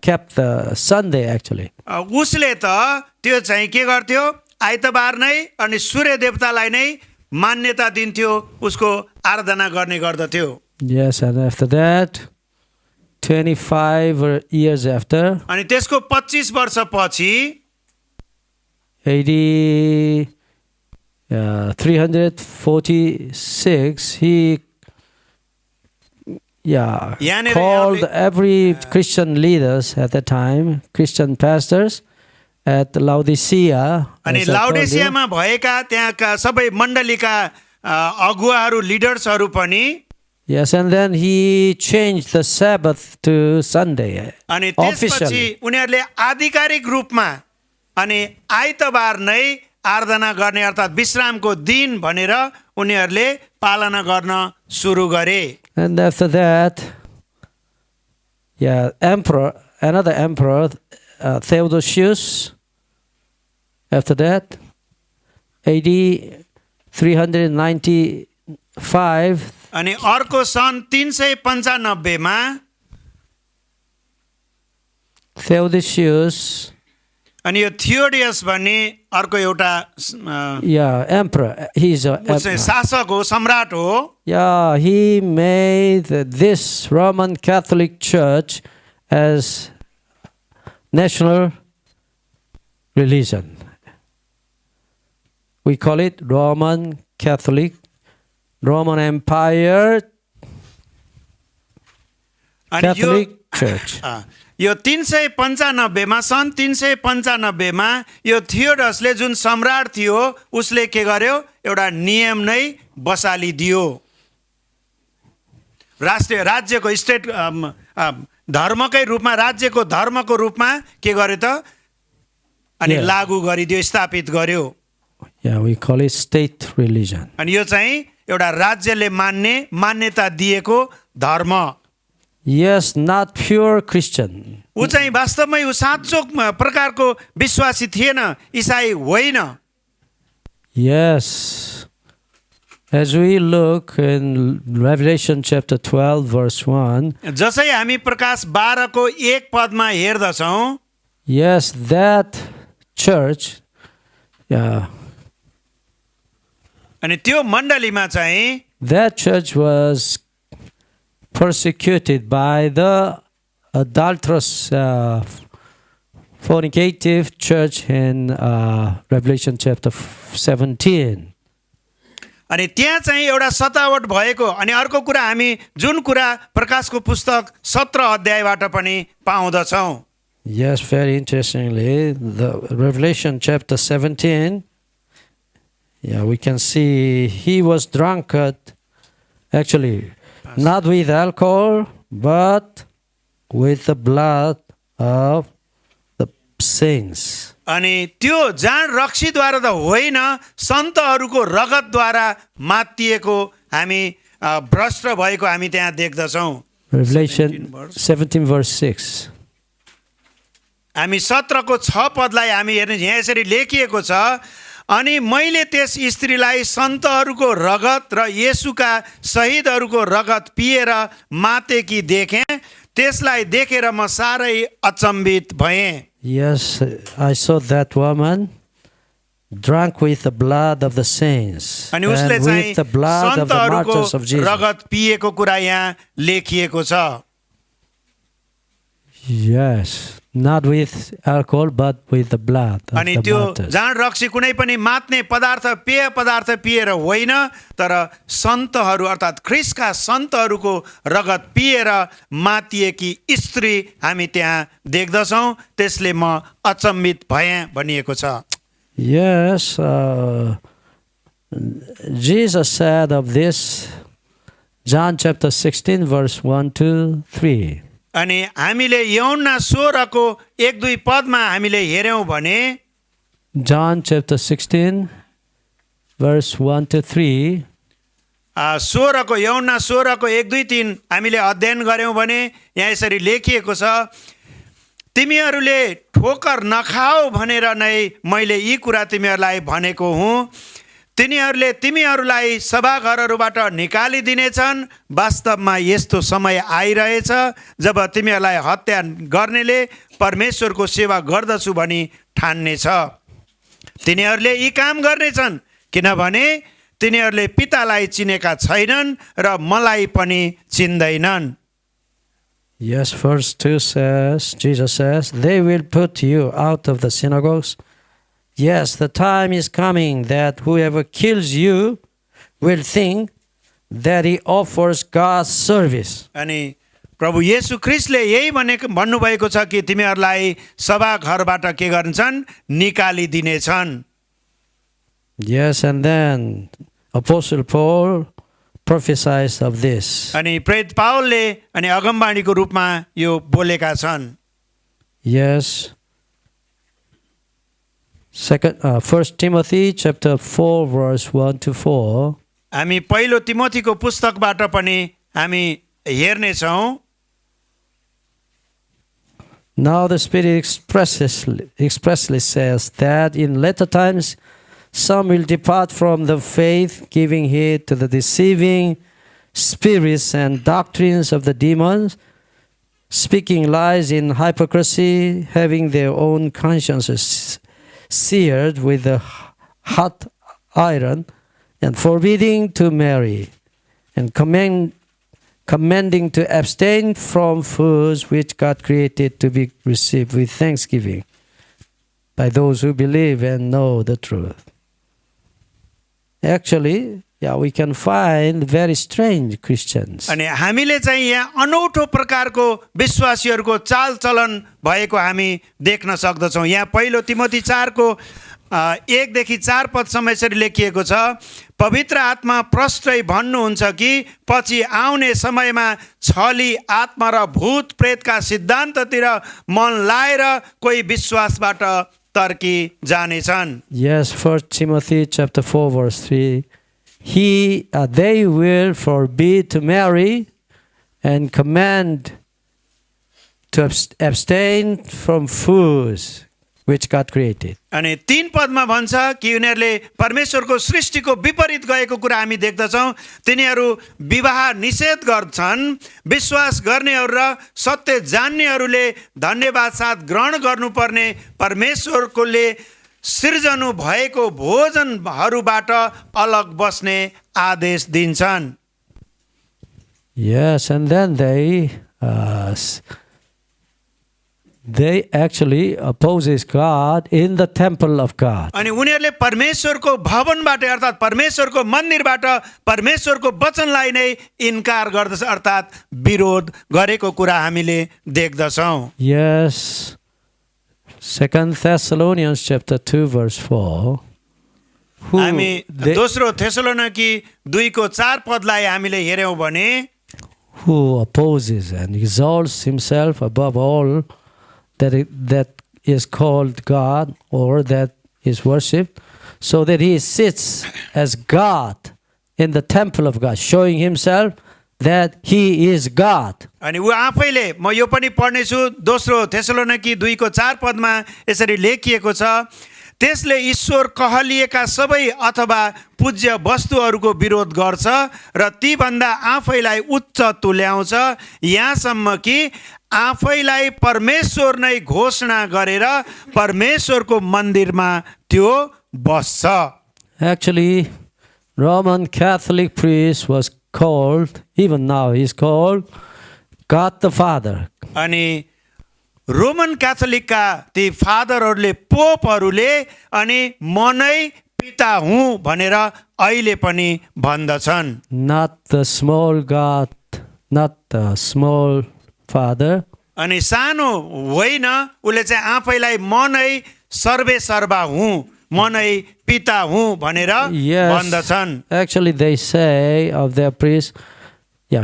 kept the Sunday, actually. उसले त त्यो चाहिँ के गर्थ्यो? आइतबार नै अनि सूर्य देवतालाई नै मान्यता दिन्थ्यो, उसको आराधना गर्ने गर्दथ्यो। Yes, and after that, 25 years after, अनि त्यसको 25 वर्षपछि 346, he called every Christian leaders at the time, Christian pastors at Laodicea. अनि लाउडेसियामा भएका त्यहाँका सबै मण्डलीका अगुवाहरू, लिडर्सहरू पनि Yes, and then he changed the Sabbath to Sunday. अनि त्यसपछि उनीहरूले आधिकारिक रूपमा अनि आइतबार नै आराधना गर्ने अर्थात् विश्रामको दिन भनेर उनीहरूले पालना गर्न सुरु गरे। And after that, another emperor, Theodosius, after that, AD 395, अनि अर्को सन् 395 मा Theodosius, अनि यो थियोडियस भन्ने अर्को एउटा emperor, he's a शासक हो, सम्राट हो। he made this Roman Catholic Church as national religion. We call it Roman Empire Catholic Church. यो 395 मा सन् 395 मा यो थियोडसले जुन सम्राट थियो उसले के गर्यो? एउटा नियम नै बसालिदियो। राष्ट्रिय राज्यको स्टेट धर्मकै रूपमा, राज्यको धर्मको रूपमा के गर्यो त? अनि लागू गरिदियो, स्थापित गर्यो। We call it state religion. अनि यो चाहिँ एउटा राज्यले मान्ने, मान्यता दिएको धर्म। Yes, not pure Christian. ऊ चाहिँ वास्तवमै ऊ साँचो प्रकारको विश्वासी थिएन, इसाई होइन। Yes. As we look in Revelation chapter 12 verse 1, जसै हामी प्रकाश 12 को 1 पदमा हेर्दछौँ, yes, that church, अनि त्यो मण्डलीमा चाहिँ that church was persecuted by the adulterous, fornicative church in Revelation chapter 17. अनि त्यहाँ चाहिँ एउटा सतावट भएको, अनि अर्को कुरा हामी जुन कुरा प्रकाशको पुस्तक 17 अध्यायबाट पनि पाउँदछौँ। Yes, very interestingly, the Revelation chapter 17, we can see he was drunkard, actually, not with alcohol, but with the blood of the saints. अनि त्यो जान रक्सीद्वारा त होइन, सन्तहरूको रगतद्वारा मातिएको हामी भ्रष्ट भएको हामी त्यहाँ देख्दछौँ। Revelation 17 verse 6. हामी 17 को 6 पदलाई हामी हेर्ने, यहाँ यसरी लेखिएको छ, अनि मैले त्यस स्त्रीलाई सन्तहरूको रगत र येशूका शहीदहरूको रगत पिएर मातेकी देखेँ, त्यसलाई देखेर म साह्रै अचम्भित भएँ। Yes, I saw that woman drunk with the blood of the saints अनि and उसले चाहिँ with the blood of the martyrs of सन्तहरूको Jesus. रगत पिएको कुरा यहाँ लेखिएको छ। Yes, not with alcohol but with the blood of अनि the त्यो martyrs. जाँड रक्सी कुनै पनि मात्ने पदार्थ, पेय पदार्थ पिएर होइन, तर सन्तहरू अर्थात् ख्रिस्टका सन्तहरूको रगत पिएर मातिएकी स्त्री हामी त्यहाँ देख्दछौँ। त्यसले म अचम्मित भएँ भनिएको छ। Yes, Jesus said of this, John chapter 16 verse 1 to 3. अनि हामीले यूहन्ना 16 को 1-2 पदमा हामीले हेर्यौं भने, John chapter 16 verse 1 to 3. 16 को यूहन्ना 16 को 1-2-3 हामीले अध्ययन गर्यौं भने यहाँ यसरी लेखिएको छ, तिमीहरूले ठोकर नखाओ भनेर नै मैले यी कुरा तिमीहरूलाई भनेको हुँ। तिनीहरूले तिमीहरूलाई सभाघरहरूबाट निकालिदिनेछन्। वास्तवमा यस्तो समय आइरहेछ जब तिमीहरूलाई हत्या गर्नेले परमेश्वरको सेवा गर्दछु भनी ठान्नेछ। तिनीहरूले यी काम गर्नेछन् किनभने तिनीहरूले पितालाई चिनेका छैनन् र मलाई पनि चिन्दैनन्। Yes, verse 2 says, Jesus says, they will put you out of the synagogues. Yes, the time is coming that whoever kills you will think that he offers God's service. अनि प्रभु येशू ख्रिस्टले यही भन्नुभएको छ कि तिमीहरूलाई सभा घरबाट के गर्छन्, निकालिदिनेछन्। Yes, and then Apostle Paul prophesies of this. अनि प्रेरित पावलले अनि अगमबाणीको रूपमा यो बोलेका छन्। Yes. 1 Timothy chapter 4 verse 1 to 4. हामी पहिलो तिमोथीको पुस्तकबाट पनि हामी हेर्ने छौं। Now the Spirit expressly says that in latter times some will depart from the faith, giving heed to the deceiving spirits and doctrines of the demons, speaking lies in hypocrisy, having their own consciences seared with a hot iron, and forbidding to marry, and commanding to abstain from foods which God created to be received with thanksgiving by those who believe and know the truth. Actually, we can find very strange Christians. अनि हामीले चाहिँ यहाँ अनौठो प्रकारको विश्वासीहरूको चालचलन भएको हामी देख्न सक्दछौँ। यहाँ पहिलो तिमोथी 4 को 1 देखि 4 पदसम्म यसरी लेखिएको छ, पवित्र आत्मा प्रष्टै भन्नुहुन्छ कि पछि आउने समयमा छली आत्मा र भूत प्रेतका सिद्धान्ततिर मन लाएर कोही विश्वासबाट तर्की जानेछन्। Yes, 1 Timothy chapter 4 verse 3. They will forbid to marry and command to abstain from foods which God created. अनि 3 पदमा भन्छ कि उनीहरूले परमेश्वरको सृष्टिको विपरीत गएको कुरा हामी देख्दछौँ। तिनीहरू विवाह निषेध गर्छन्। विश्वास गर्नेहरू र सत्य जान्नेहरूले धन्यवाद साथ ग्रहण गर्नुपर्ने परमेश्वरकोले सृजनु भएको भोजनहरूबाट अलग बस्ने आदेश दिन्छन्। Yes, and then they actually opposes God in the temple of God. अनि उनीहरूले परमेश्वरको भवनबाट अर्थात् परमेश्वरको मन्दिरबाट परमेश्वरको वचनलाई नै इन्कार गर्दछ अर्थात् विरोध गरेको कुरा हामीले देख्दछौँ। Yes. 2 Thessalonians chapter 2 verse 4. हामी दोस्रो थेसलोनिकी 2:4 पदलाई हामीले हेर्यौं भने who opposes and exalts himself above all that is called God or that is worshipped, so that he sits as God in the temple of God, showing himself that he is God. अनि उ आफैले म यो पनि पढ्नेछु दोस्रो थेसलोनिकी 2:4 पदमा यसरी लेखिएको छ, त्यसले ईश्वर कहलिएका सबै अथवा पूज्य वस्तुहरूको विरोध गर्छ र ती भन्दा आफैलाई उच्च तुल्याउँछ, यहाँसम्म कि आफैलाई परमेश्वर नै घोषणा गरेर परमेश्वरको मन्दिरमा त्यो बस्छ। Actually, Roman Catholic priest was called, even now he is called, God the Father. अनि रोमन क्याथोलिकका ती फादरहरूले पोपहरूले अनि म नै पिता हुँ भनेर अहिले पनि भन्दछन्। Not the small God, not the small Father. अनि सानो होइन, उसले चाहिँ आफैलाई म नै सर्वे सर्वा हुँ, म नै पिता हुँ भनेर भन्दछन्। Actually they say of their priest,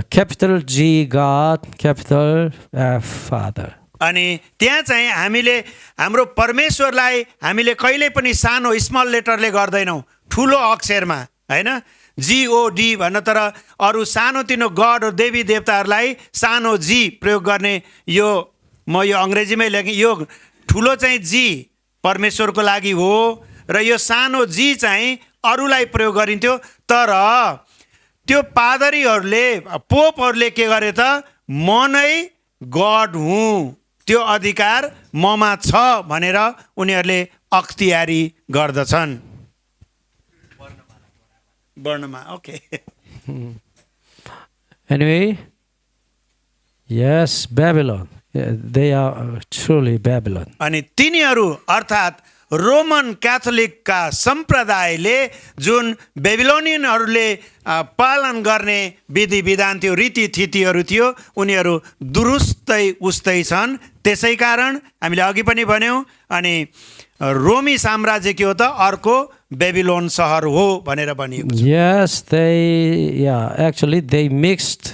capital G God, capital F Father. अनि त्यहाँ चाहिँ हामीले हाम्रो परमेश्वरलाई हामीले कहिल्यै पनि सानो स्मल लेटरले गर्दैनौँ, ठुलो अक्षरमा हैन, GOD भन्न, तर अरू सानोतिनो गड देवी देवताहरूलाई सानो जी प्रयोग गर्ने, यो म यो अङ्ग्रेजीमै लेखेँ, यो ठुलो चाहिँ जी परमेश्वरको लागि हो र यो सानो जी चाहिँ अरूलाई प्रयोग गरिन्थ्यो। तर त्यो पादरीहरूले पोपहरूले के गरे त, म नै गड हुँ, त्यो अधिकार ममा छ भनेर उनीहरूले अख्तियारी गर्दछन्। वर्णमा okay. Anyway, yes, Babylon. They are truly Babylon. अनि तिनीहरू अर्थात् रोमन क्याथोलिकका सम्प्रदायले जुन बेबिलोनियनहरूले पालन गर्ने विधि विधान थियो, रीतिथितिहरू थियो, उनीहरू दुरुस्तै उस्तै छन्। त्यसै कारण हामीले अघि पनि भन्यौँ, अनि रोमी साम्राज्य के हो त, अर्को बेबिलोन सहर हो भनेर भनिएको छ। Yes, actually they mixed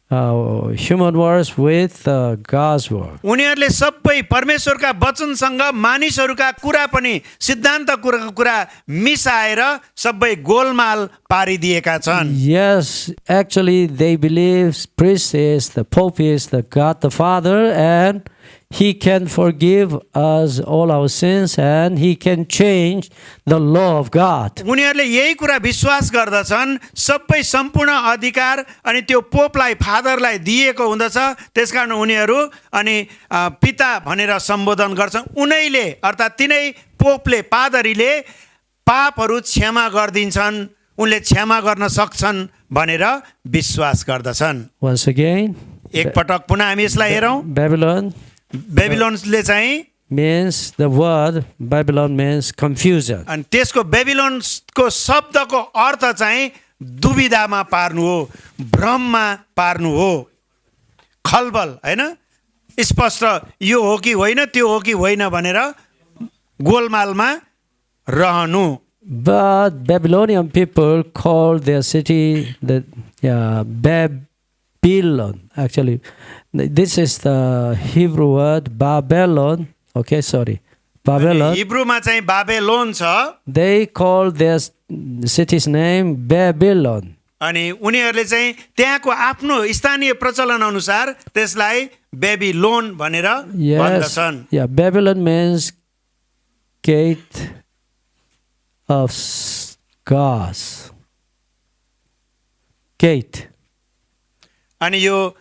human words with God's word. उनीहरूले सबै परमेश्वरका वचनसँग मानिसहरूका कुरा पनि सिद्धान्त कुरा मिसाएर सबै गोलमाल पारिदिएका छन्। Yes, actually they believe priest is the Pope is the God the Father, and he can forgive us all our sins and he can change the law of God. उनीहरूले यही कुरा विश्वास गर्दछन्, सबै सम्पूर्ण अधिकार अनि त्यो पोपलाई फादरलाई दिएको हुँदछ, त्यसकारण उनीहरू अनि पिता भनेर सम्बोधन गर्छन्। उनैले अर्थात् तिनै पोपले पादरीले पापहरू क्षमा गरिदिन्छन्, उनले क्षमा गर्न सक्छन् भनेर विश्वास गर्दछन्। Once again, एक पटक पुनः हामी यसलाई हेरौँ। बेबिलोनले चाहिँ means, the word Babylon means confusion. अनि त्यसको बेबिलोनको शब्दको अर्थ चाहिँ दुविधामा पार्नु हो, भ्रममा पार्नु हो, खलबल हैन, स्पष्ट यो हो कि होइन, त्यो हो कि होइन भनेर गोलमालमा रहनु। But Babylonian people called their city Babylon. Actually, this is the Hebrew word Babylon. Okay, sorry. Babylon. हिब्रूमा चाहिँ बाबेलोन छ। They called their city's name Babylon. अनि उनीहरूले चाहिँ त्यहाँको आफ्नो स्थानीय प्रचलन अनुसार त्यसलाई बेबिलोन भनेर Yes. भन्दछन्। Yeah, Babylon means gate of gods. Gate. अनि यो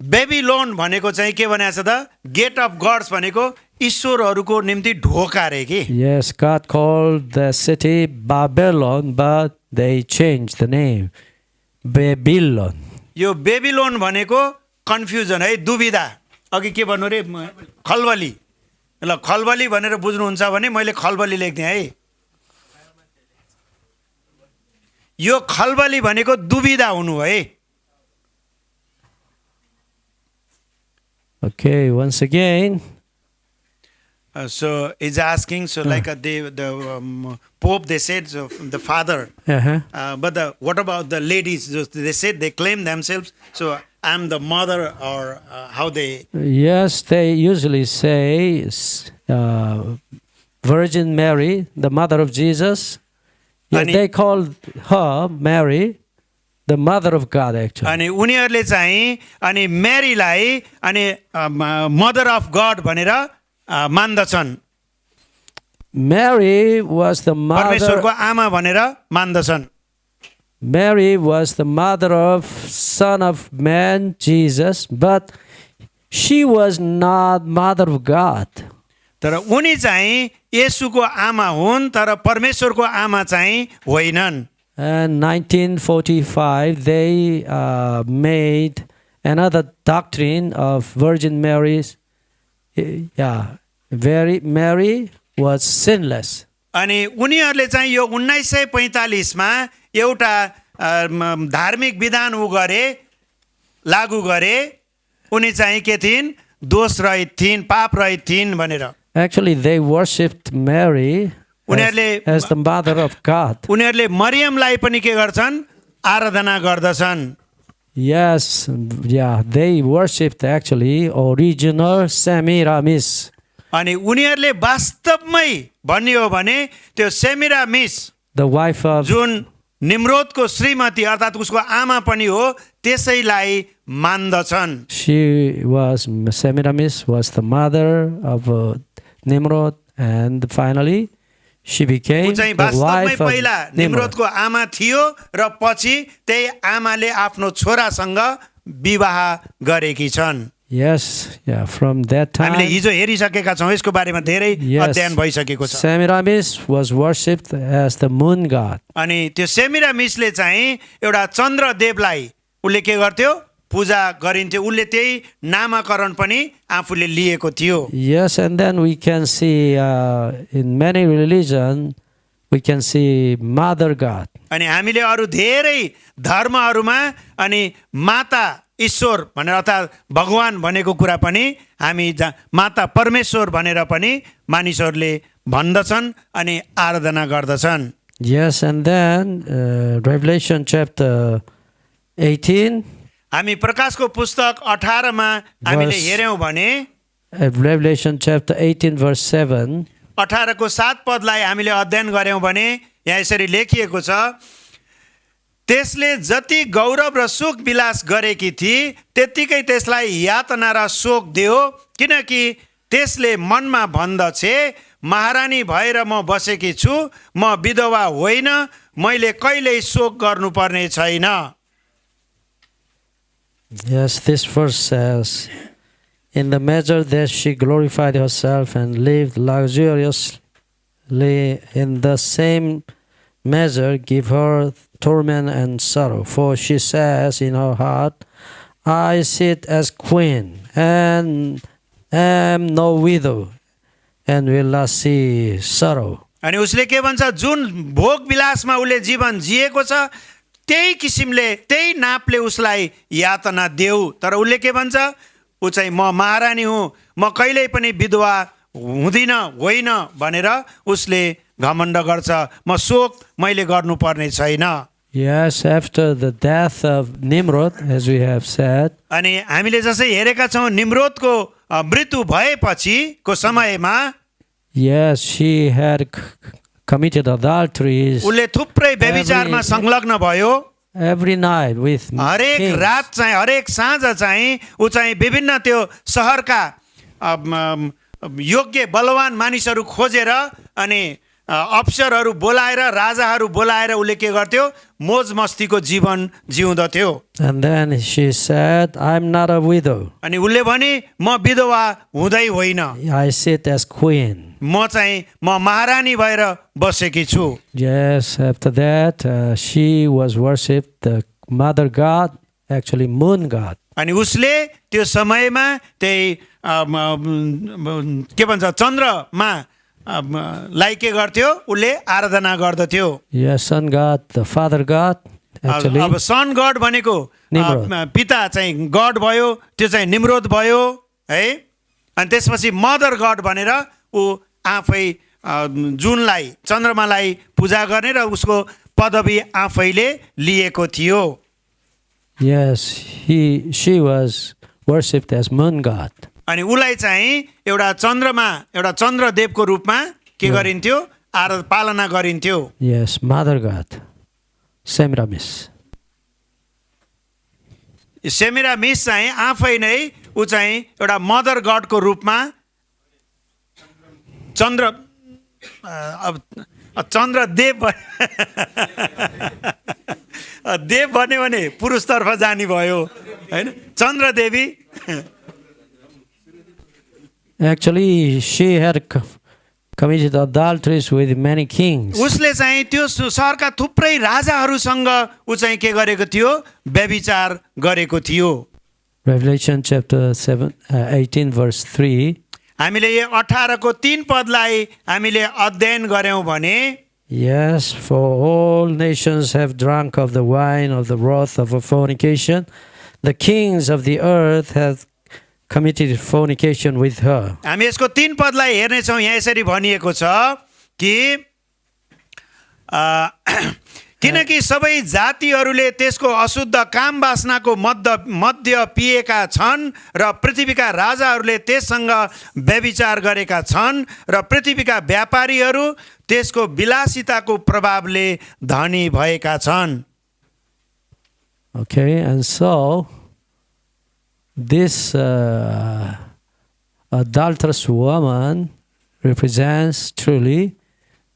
बेबिलोन भनेको चाहिँ के भनेको छ त? गेट अफ गड्स भनेको ईश्वरहरूको निम्ति ढोका रे कि। Yes, God called the city Babylon, but they changed the name. Babylon. यो बेबिलोन भनेको कन्फ्युजन है, दुविधा। अघि के भन्नु रे? खलबली। ल खलबली भनेर बुझ्नुहुन्छ भने मैले खलबली लेख्थेँ है। यो खलबली भनेको दुविधा हुनु है। Okay, once again. So he's asking, so like the Pope, they said, so the father, Uh-huh. but what about the ladies? They said they claim themselves, so I'm the mother, or how they... Yes, they usually say Virgin Mary, the mother of Jesus. Yeah, Ani- they call her Mary, the mother of God actually. अनि उनीहरूले चाहिँ अनि मेरीलाई अनि mother of God भनेर मान्दछन्, Mary was the परमेश्वरको mother. आमा भनेर मान्दछन्। Mary was the mother of Son of Man Jesus, but she was not mother of God. तर उनी चाहिँ येशूको आमा हुन्, तर परमेश्वरको आमा चाहिँ होइनन्। And 1945, they made another doctrine of Virgin Mary's. Yeah, Mary was sinless. अनि उनीहरूले चाहिँ यो 1945 मा एउटा धार्मिक विधान लागू गरे, उनी चाहिँ के थिइन्? दोष रहित थिइन्, पाप रहित थिइन् भनेर। Actually, they worshipped Mary as the mother of God. उनीहरूले मरियमलाई पनि के गर्छन्? आराधना गर्दछन्। Yes, yeah, they worshipped actually original Semiramis, अनि उनीहरूले वास्तवमै भन्ने हो भने त्यो सेमिरामिस the wife of जुन निम्रोदको श्रीमती अर्थात् उसको आमा पनि हो, त्यसैलाई मान्दछन्। Semiramis was the mother of Nimrod, and finally she became ऊ चाहिँ the वास्तवमै wife of पहिला Nimrod. निम्रोदको आमा थियो र पछि त्यही आमाले आफ्नो छोरासँग विवाह गरेकी छन्। Yes, yeah, from that हामीले time हिजो हेरिसकेका छौँ, यसको बारेमा धेरै अध्ययन भइसकेको छ। Semiramis was worshipped as the moon god. अनि त्यो सेमिरामिसले चाहिँ एउटा चन्द्रदेवलाई उसले के गर्थ्यो? पूजा गरिन्थ्यो। उसले त्यही नामाकरण पनि आफूले लिएको थियो। Yes, and then we can see in many religions, we can see mother god. अनि हामीले अरू धेरै धर्महरूमा अनि माता ईश्वर भनेर अर्थात् भगवान भनेको कुरा पनि हामी माता परमेश्वर भनेर पनि मानिसहरूले भन्दछन् अनि आराधना गर्दछन्। Yes, and then Revelation chapter 18. हामी प्रकाशको पुस्तक 18 मा हामीले हेर्यौं भने Revelation chapter 18 verse 7. 18 को 7 पदलाई हामीले अध्ययन गर्यौं भने यहाँ यसरी लेखिएको छ, त्यसले जति गौरव र सुख विलास गरेकी थिए त्यतिकै त्यसलाई यातना र शोक दियो, किनकि त्यसले मनमा भन्दछे, महारानी भएर म बसेकी छु, म विधवा होइन, मैले कहिल्यै शोक गर्नुपर्ने छैन। Yes, this verse says, in the measure that she glorified herself and lived luxuriously, in the same measure give her torment and sorrow. For she says in her heart, I sit as queen and am no widow and will not see sorrow. अनि उसले के भन्छ? जुन भोग विलासमा उसले जीवन जिएको छ त्यही किसिमले त्यही नापले उसलाई यातना देऊ, तर उसले के भन्छ? ऊ चाहिँ म महारानी हुँ, म कहिल्यै पनि विधवा हुँदिन होइन भनेर उसले घमण्ड गर्छ। म शोक मैले गर्नुपर्ने छैन। Yes, after the death of Nimrod, as we have said. अनि हामीले जसै हेरेका छौँ निम्रोदको मृत्यु भएपछिको समयमा Yes, she had committed adulteries. उसले थुप्रै व्यभिचारमा संलग्न भयो। every night with हरेक kings. रात चाहिँ हरेक साँझ चाहिँ ऊ चाहिँ विभिन्न त्यो सहरका योग्य बलवान मानिसहरू खोजेर अनि अफसरहरू बोलाएर राजाहरू बोलाएर उसले के गर्थ्यो मोज मस्तीको जीवन जिउँदथ्यो And then she said, I'm not a widow. अनि उसले भने म विधवा हुँदै होइन I sit as queen. म चाहिँ म महारानी भएर बसेकी छु Yes, after that, she was worshipped the mother god, actually moon god. अनि उसले त्यो समयमा त्यही के भन्छ चन्द्रमा लाई के गर्थ्यो उसले आराधना गर्दथ्यो Yes, sun god, the father god, actually. अब सन गड भनेको पिता चाहिँ गड भयो त्यो चाहिँ निम्रोद भयो है अनि त्यसपछि मदर गड भनेर ऊ आफै जुनलाई चन्द्रमालाई पूजा गर्ने र उसको पदवी आफैले लिएको थियो Yes, she was worshipped as moon god. अनि उसलाई चाहिँ एउटा चन्द्रमा एउटा चन्द्रदेवको रूपमा के गरिन्थ्यो पालना गरिन्थ्यो Yes, mother god, Semiramis. सेमिरामिस चाहिँ आफै नै ऊ चाहिँ एउटा मदर गडको रूपमा चन्द्रदेव देव भन्यो भने पुरुषतर्फ जाने भयो हैन चन्द्रदेवी Actually, she had committed adulteries with many kings. उसले चाहिँ त्यो सहरका थुप्रै राजाहरूसँग ऊ चाहिँ के गरेको थियो व्यभिचार गरेको थियो Revelation chapter 18 verse 3. हामीले यो 18 को 3 पदलाई हामीले अध्ययन गर्यौं भने Yes, for all nations have drunk of the wine of the wrath of fornication. The kings of the earth have committed fornication with her. हामी यसको 3 पदलाई हेर्ने छौं यहाँ यसरी भनिएको छ कि किनकि सबै जातिहरूले त्यसको अशुद्ध काम वासनाको मध्य पिएका छन् र पृथ्वीका राजाहरूले त्यससँग व्यभिचार गरेका छन् र पृथ्वीका व्यापारीहरू त्यसको विलासिताको प्रभावले धनी भएका छन् Okay, and so this adulterous woman represents truly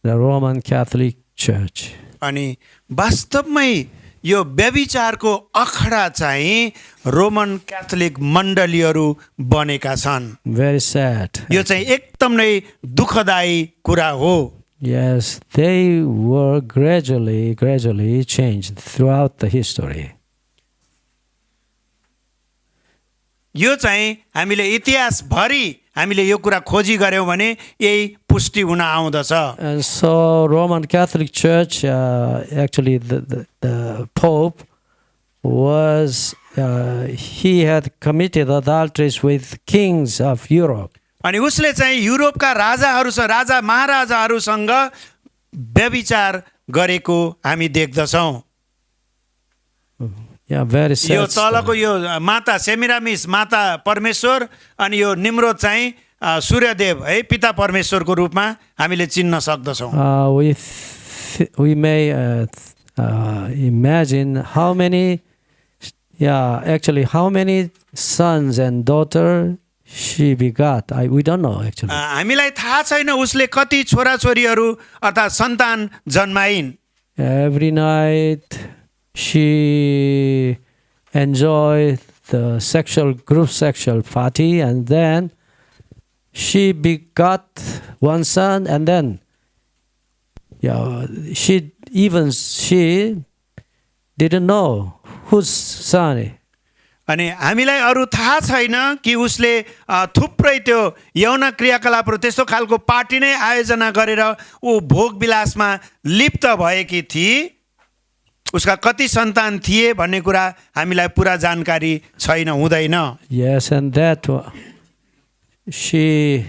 the Roman Catholic Church. अनि वास्तवमै यो व्यभिचारको अखडा चाहिँ रोमन क्याथोलिक मण्डलीहरू बनेका छन् Very sad. यो चाहिँ एकदम नै दुःखदायी कुरा हो Yes, they were gradually changed throughout the history. यो चाहिँ हामीले इतिहास भरि हामीले यो कुरा खोजी गर्यौं भने यही पुष्टि हुन आउँदछ And so Roman Catholic Church, actually the Pope was, he had committed adulteries with kings of Europe. अनि उसले चाहिँ युरोपका राजाहरूसँग राजा महाराजाहरूसँग व्यभिचार गरेको हामी देख्दछौं Yeah, very sad. यो तलको यो माता सेमिरामिस माता परमेश्वर अनि यो निम्रोद चाहिँ सूर्यदेव है पिता परमेश्वरको रूपमा हामीले चिन्न सक्दछौं We may imagine how many sons and daughters she begot. We don't know actually. हामीलाई थाहा छैन उसले कति छोराछोरीहरू अर्थात सन्तान जन्माइन् Every night she enjoyed the group sexual party, and then she begot one son, and then she didn't know whose son. अनि हामीलाई अरु थाहा छैन कि उसले थुप्रै त्यो यौन क्रियाकलापहरू त्यस्तो खालको पार्टी नै आयोजना गरेर ऊ भोग विलासमा लिप्त भएकी थिए उसका कति सन्तान थिए भन्ने कुरा हामीलाई पुरा जानकारी छैन हुँदैन Yes, and that she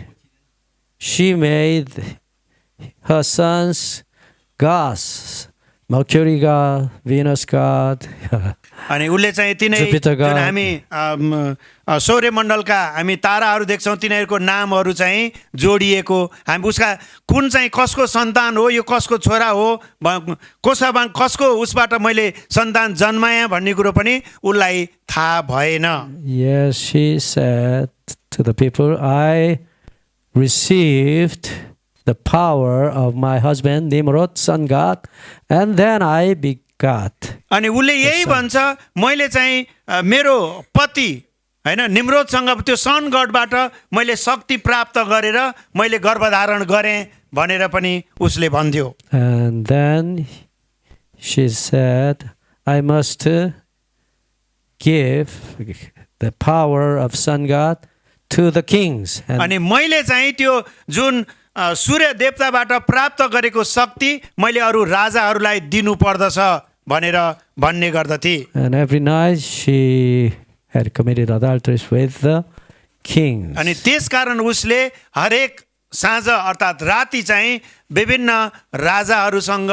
made her sons gods Mercury god, Venus god. अनि उसले चाहिँ तिनै Jupiter god. जुन हामी सौर्यमण्डलका हामी ताराहरू देख्छौँ तिनीहरूको नामहरू चाहिँ जोडिएको हामी उसका कुन चाहिँ कसको सन्तान हो यो कसको छोरा हो कसको उसबाट मैले सन्तान जन्माएँ भन्ने कुरो पनि उसलाई थाहा भएन Yes, she said to the people, I received the power of my husband, Nimrod, sun god, and then I begot. अनि उसले यही भन्छ मैले चाहिँ मेरो पति हैन निम्रोदसँग त्यो सन गडबाट मैले शक्ति प्राप्त गरेर मैले गर्भधारण गरेँ भनेर पनि उसले भन्थ्यो And then she said, I must give the power of sun god to the kings. And अनि मैले चाहिँ त्यो जुन सूर्य देवताबाट प्राप्त गरेको शक्ति मैले अरू राजाहरूलाई दिनु पर्दछ भनेर भन्ने गर्दथे And every night she had committed adultery with the kings. अनि त्यसकारण उसले हरेक साँझ अर्थात् राति चाहिँ विभिन्न राजाहरूसँग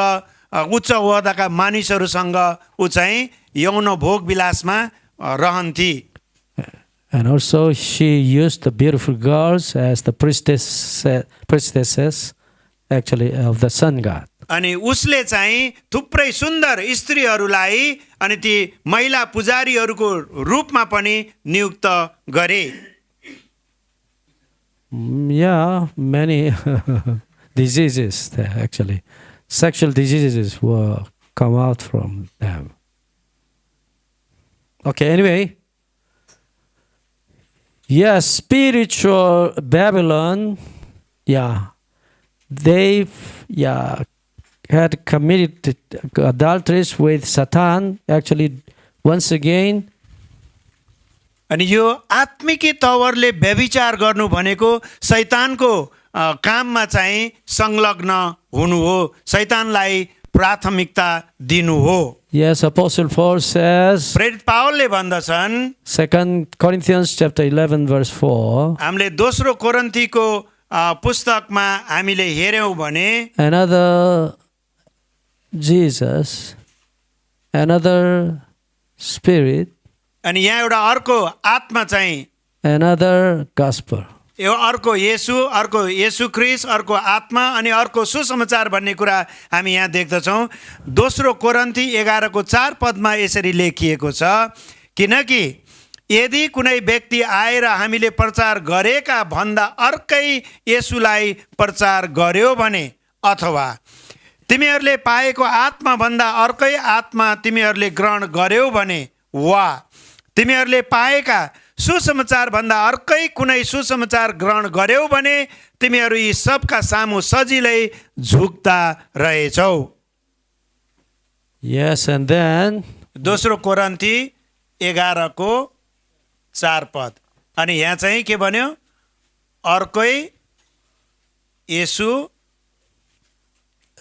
उच्च ओहदाका मानिसहरूसँग ऊ चाहिँ यौन भोग विलासमा रहन्थी And also she used the beautiful girls as the priestesses actually of the sun god. अनि उसले चाहिँ थुप्रै सुन्दर स्त्रीहरूलाई अनि ती महिला पुजारीहरूको रूपमा पनि नियुक्त गरे Yeah, many diseases actually. Sexual diseases will come out from them. Okay, anyway. Yes, spiritual Babylon, they had committed adulteries with Satan. Actually, once again, अनि यो आत्मिकी तवरले व्यभिचार गर्नु भनेको शैतानको काममा चाहिँ संलग्न हुनु हो शैतानलाई प्राथमिकता दिनु हो yes, Apostle Paul says, प्रेरित पावलले भन्दछन् 2 Corinthians chapter 11 verse 4, हामीले दोस्रो कोरिन्थीको पुस्तकमा हामीले हेर्यौं भने another Jesus, another spirit, अनि यहाँ एउटा अर्को आत्मा चाहिँ another gospel. यो अर्को येशू ख्रीष्ट अर्को आत्मा अनि अर्को सुसमाचार भन्ने कुरा हामी यहाँ देख्दछौँ दोस्रो कोरिन्थी 11 को 4 पदमा यसरी लेखिएको छ किनकि यदि कुनै व्यक्ति आएर हामीले प्रचार गरेका भन्दा अर्कै येशूलाई प्रचार गर्यो भने अथवा तिमीहरूले पाएको आत्मा भन्दा अर्कै आत्मा तिमीहरूले ग्रहण गर्यो भने वा तिमीहरूले पाएका सुसमाचार भन्दा अर्कै कुनै सुसमाचार ग्रहण गर्यौ भने तिमीहरू यी सबका सामु सजिलै झुक्ता रहेछौ Yes, and then दोस्रो कोरिन्थी 11 को 4 पद अनि यहाँ चाहिँ के भन्यो अर्कै येशू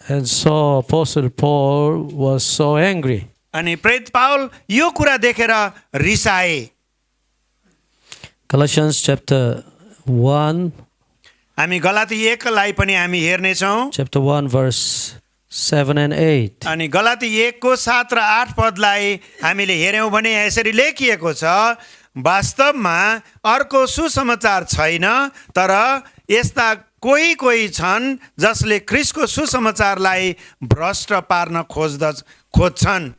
and so Apostle Paul was so angry. अनि प्रेरित पावल यो कुरा देखेर रिसाए Galatians chapter 1, हामी गलाती 1 लाई पनि हामी हेर्ने छौं chapter 1 verse 7 and 8. अनि गलाती 1 को 7 र 8 पदलाई हामीले हेर्यौं भने यसरी लेखिएको छ वास्तवमा अर्को सुसमाचार छैन तर यस्ता कोही छन् जसले ख्रीष्टको सुसमाचारलाई भ्रष्ट पार्न खोज्छन्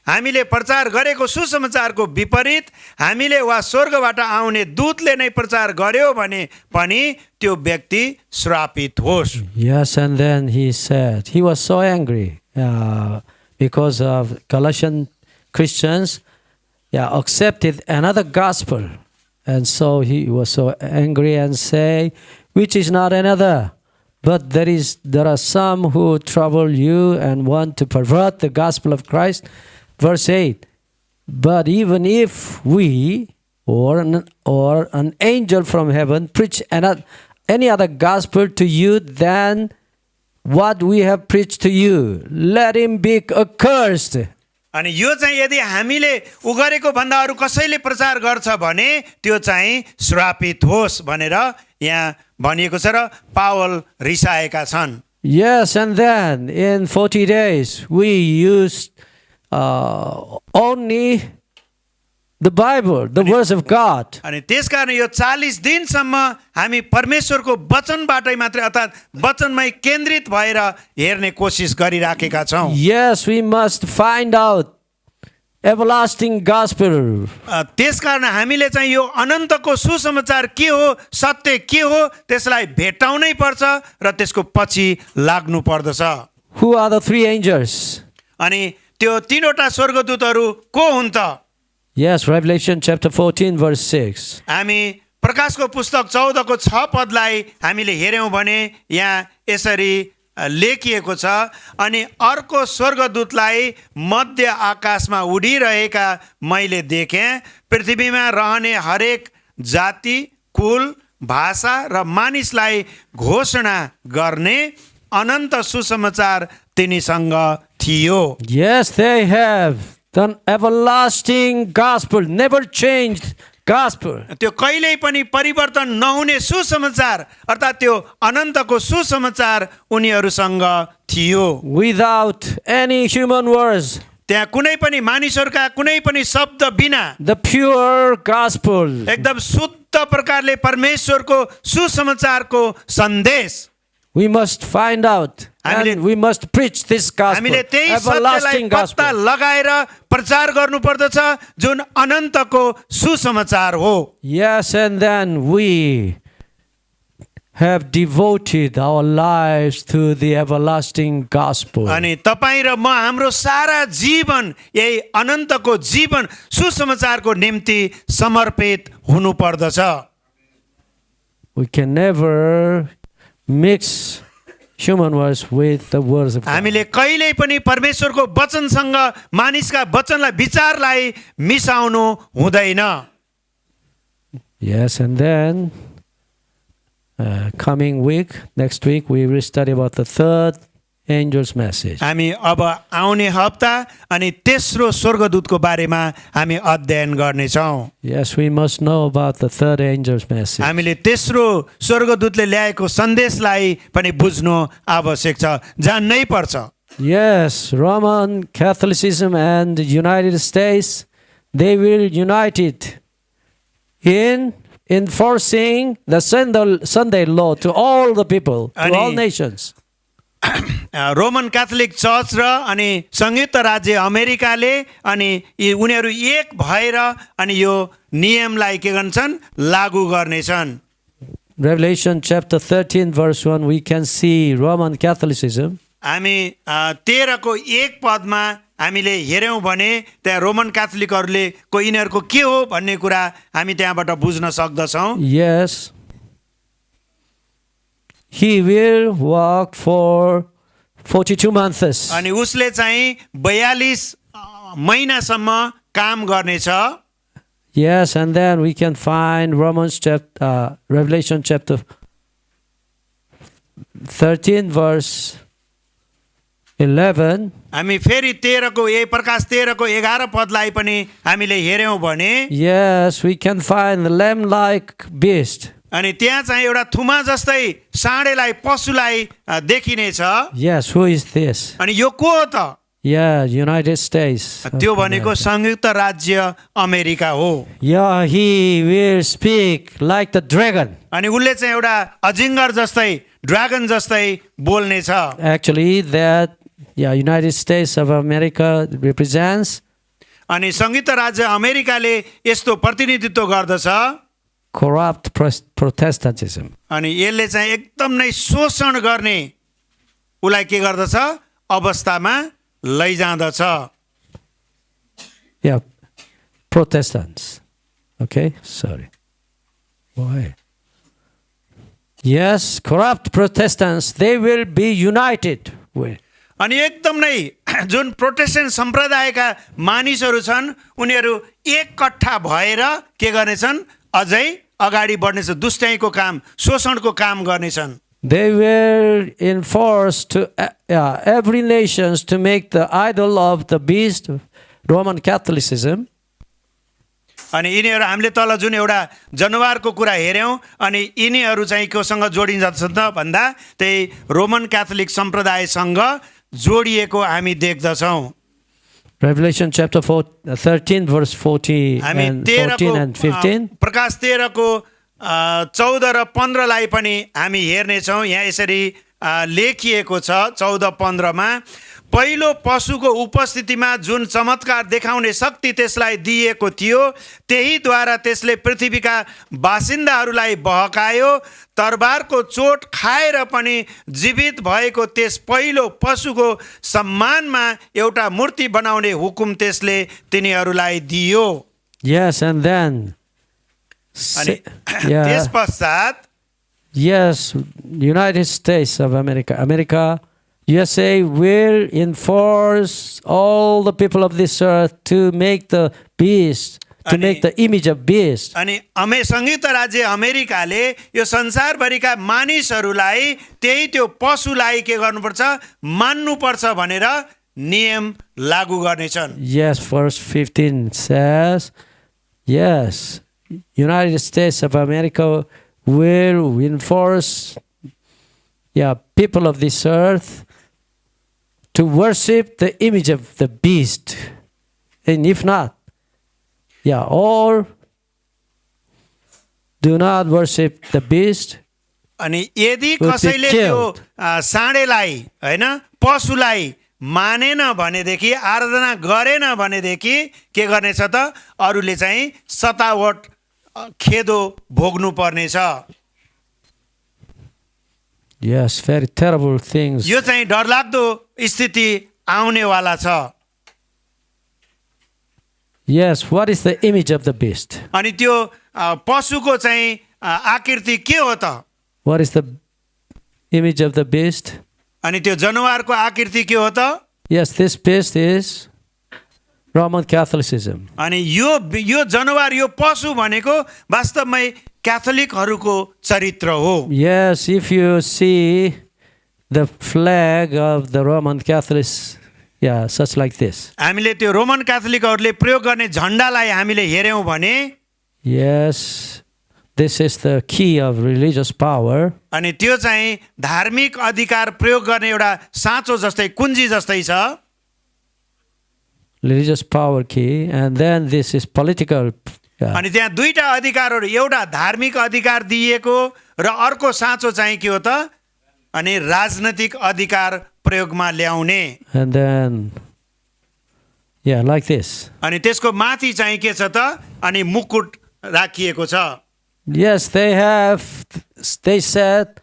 हामीले प्रचार गरेको सुसमाचारको विपरीत हामीले वा स्वर्गबाट आउने दूतले नै प्रचार गर्यो भने पनि त्यो व्यक्ति श्रापित होस् Yes, and then he said, he was so angry because of Galatian Christians accepted another gospel. And so he was so angry and say, which is not another, but there are some who trouble you and want to pervert the gospel of Christ. Verse 8, but even if we or an angel from heaven preach any other gospel to you than what we have preached to you, let him be accursed. अनि यो चाहिँ यदि हामीले उ गरेको भन्दा अरु कसैले प्रचार गर्छ भने त्यो चाहिँ श्रापित होस् भनेर यहाँ भनिएको छ र पावल रिसाएका छन् Yes, and then in 40 days, we used only the Bible, the words of God. अनि त्यसकारण यो 40 दिनसम्म हामी परमेश्वरको वचनबाटै मात्रै अर्थात् वचनमै केन्द्रित भएर हेर्ने कोसिस गरिराखेका छौँ। Yes, we must find out everlasting gospel. त्यसकारण हामीले चाहिँ यो अनन्तको सुसमाचार के हो, सत्य के हो, त्यसलाई भेट्टाउनै पर्छ र त्यसको पछि लाग्नु पर्दछ। Who are the three angels? अनि त्यो तीनवटा स्वर्गदूतहरू को हुन् त? Yes, Revelation chapter 14 verse 6. हामी प्रकाशको पुस्तक 14 को 6 पदलाई हामीले हेर्यौँ भने यहाँ यसरी लेखिएको छ, अनि अर्को स्वर्गदूतलाई मध्य आकाशमा उडिरहेका मैले देखेँ, पृथ्वीमा रहने हरेक जाति, कुल, भाषा र मानिसलाई घोषणा गर्ने अनन्त सुसमाचार तिनीसँग थियो। Yes, they have the everlasting gospel, never changed gospel. त्यो कहिल्यै पनि परिवर्तन नहुने सुसमाचार अर्थात् त्यो अनन्तको सुसमाचार उनीहरूसँग थियो। Without any human words. त्यहाँ कुनै पनि मानिसहरूका कुनै पनि शब्द बिना The pure gospel. एकदम शुद्ध प्रकारले परमेश्वरको सुसमाचारको सन्देश We must find out and we must preach this gospel, हामीले त्यही सत्यलाई everlasting पत्ता gospel. लगाएर प्रचार गर्नु पर्दछ जुन अनन्तको सुसमाचार हो। Yes, and then we have devoted our lives to the everlasting gospel. अनि तपाईँ र म हाम्रो सारा जीवन यही अनन्तको जीवन सुसमाचारको निम्ति समर्पित हुनु पर्दछ। We can never mix human words with the words of God. हामीले कहिल्यै पनि परमेश्वरको वचनसँग मानिसका वचनलाई विचारलाई मिसाउनु हुँदैन। Yes, and then coming week, next week, we will study about the third angel's message. हामी अब आउने हप्ता अनि तेस्रो स्वर्गदूतको बारेमा हामी अध्ययन गर्नेछौँ। Yes, we must know about the third angel's message. हामीले तेस्रो स्वर्गदूतले ल्याएको सन्देशलाई पनि बुझ्नु आवश्यक छ, जान्नै पर्छ। Yes, Roman Catholicism and the United States, they will unite it in enforcing the Sunday law to all the people, to all nations. Roman Catholic church र अनि संयुक्त राज्य अमेरिकाले अनि उनीहरू एक भएर अनि यो नियमलाई के गर्छन्, लागू गर्नेछन्। Revelation chapter 13 verse 1, we can see Roman Catholicism. हामी 13 को 1 पदमा हामीले हेर्यौँ भने त्यहाँ रोमन क्याथोलिकहरूले को यिनीहरूको के हो भन्ने कुरा हामी त्यहाँबाट बुझ्न सक्दछौँ। Yes. He will walk for 42 months. अनि उसले चाहिँ 42 महिनासम्म काम गर्नेछ। Yes, and then we can find Revelation chapter 13 verse 11. हामी फेरि 13 को प्रकाश 13 को 11 पदलाई पनि हामीले हेर्यौँ भने Yes, we can find the lamb-like beast. अनि त्यहाँ चाहिँ एउटा थुमा जस्तै साँडेलाई पशुलाई देखिनेछ। Yes, who is this? अनि यो को हो त? Yeah, United States. त्यो भनेको संयुक्त राज्य अमेरिका हो। Yeah, he will speak like the dragon. अनि उसले चाहिँ एउटा अजिङ्गर जस्तै ड्रागन जस्तै बोल्नेछ। Actually, that United States of America represents अनि संयुक्त राज्य अमेरिकाले यस्तो प्रतिनिधित्व गर्दछ corrupt Protestantism. अनि यसले चाहिँ एकदम नै शोषण गर्ने उलाई के गर्दछ अवस्थामा लैजाँदछ। Yeah, Protestants. Okay, sorry. Why? Yes, corrupt Protestants, they will be united with. अनि एकदम नै जुन प्रोटेस्टेन्ट सम्प्रदायका मानिसहरू छन् उनीहरू एककट्ठा भएर के गर्नेछन्, अझै अगाडि बढ्नेछ, दुष्टाइको काम शोषणको काम गर्नेछन्। They will enforce to every nations to make the idol of the beast, Roman Catholicism. अनि यिनीहरू हामीले तल जुन एउटा जनावरको कुरा हेऱ्यौँ अनि यिनीहरू चाहिँ कोसँग जोडिन्छ त भन्दा त्यही रोमन क्याथोलिक सम्प्रदायसँग जोडिएको हामी देख्दछौँ। Revelation chapter 13 verse 14 हामी and 14 and 15. प्रकाश 13 को 14 र 15 लाई पनि हामी हेर्नेछौँ। यहाँ यसरी लेखिएको छ 14-15 मा, पहिलो पशुको उपस्थितिमा जुन चमत्कार देखाउने शक्ति त्यसलाई दिएको थियो त्यहीद्वारा त्यसले पृथ्वीका बासिन्दाहरूलाई बहकायो। तरबारको चोट खाएर पनि जीवित भएको त्यस पहिलो पशुको सम्मानमा एउटा मूर्ति बनाउने हुकुम त्यसले तिनीहरूलाई दियो। Yes, and then अनि त्यस पश्चात yes, United States of America, USA will enforce all the people of this earth to make the beast, to make the image of beast. अनि संयुक्त राज्य अमेरिकाले यो संसारभरिका मानिसहरूलाई त्यही त्यो पशुलाई के गर्नुपर्छ, मान्नुपर्छ भनेर नियम लागू गर्नेछन्। Yes, verse 15 says, yes, United States of America will enforce people of this earth to worship the image of the beast. And if not, or do not worship the beast. अनि यदि कसैले त्यो साँडेलाई हैन पशुलाई मानेन भनेदेखि, आराधना गरेन भनेदेखि के गर्नेछ त, अरूले चाहिँ सतावट खेदो भोग्नु पर्नेछ। Yes, very terrible things. यो चाहिँ डरलाग्दो स्थिति आउनेवाला छ। Yes, what is the image of the beast? अनि त्यो पशुको चाहिँ आकृति के हो त? What is the image of the beast? अनि त्यो जनावरको आकृति के हो त? Yes, this beast is Roman Catholicism. अनि यो जनावर, यो पशु भनेको वास्तवमै क्याथोलिकहरूको चरित्र हो। Yes, if you see the flag of the Roman Catholics, such like this. हामीले त्यो रोमन क्याथोलिकहरूले प्रयोग गर्ने झण्डालाई हामीले हेर्यौं भने, yes, this is the key of religious power. अनि त्यो चाहिँ धार्मिक अधिकार प्रयोग गर्ने एउटा साँचो जस्तै, कुञ्जी जस्तै छ। Religious power key, and then this is political. अनि त्यहाँ दुईटा अधिकारहरू, एउटा धार्मिक अधिकार दिएको र अर्को साँचो चाहिँ के हो त, अनि राजनीतिक अधिकार प्रयोगमा ल्याउने। And then like this. अनि त्यसको माथि चाहिँ के छ त, अनि मुकुट राखिएको छ। Yes, they said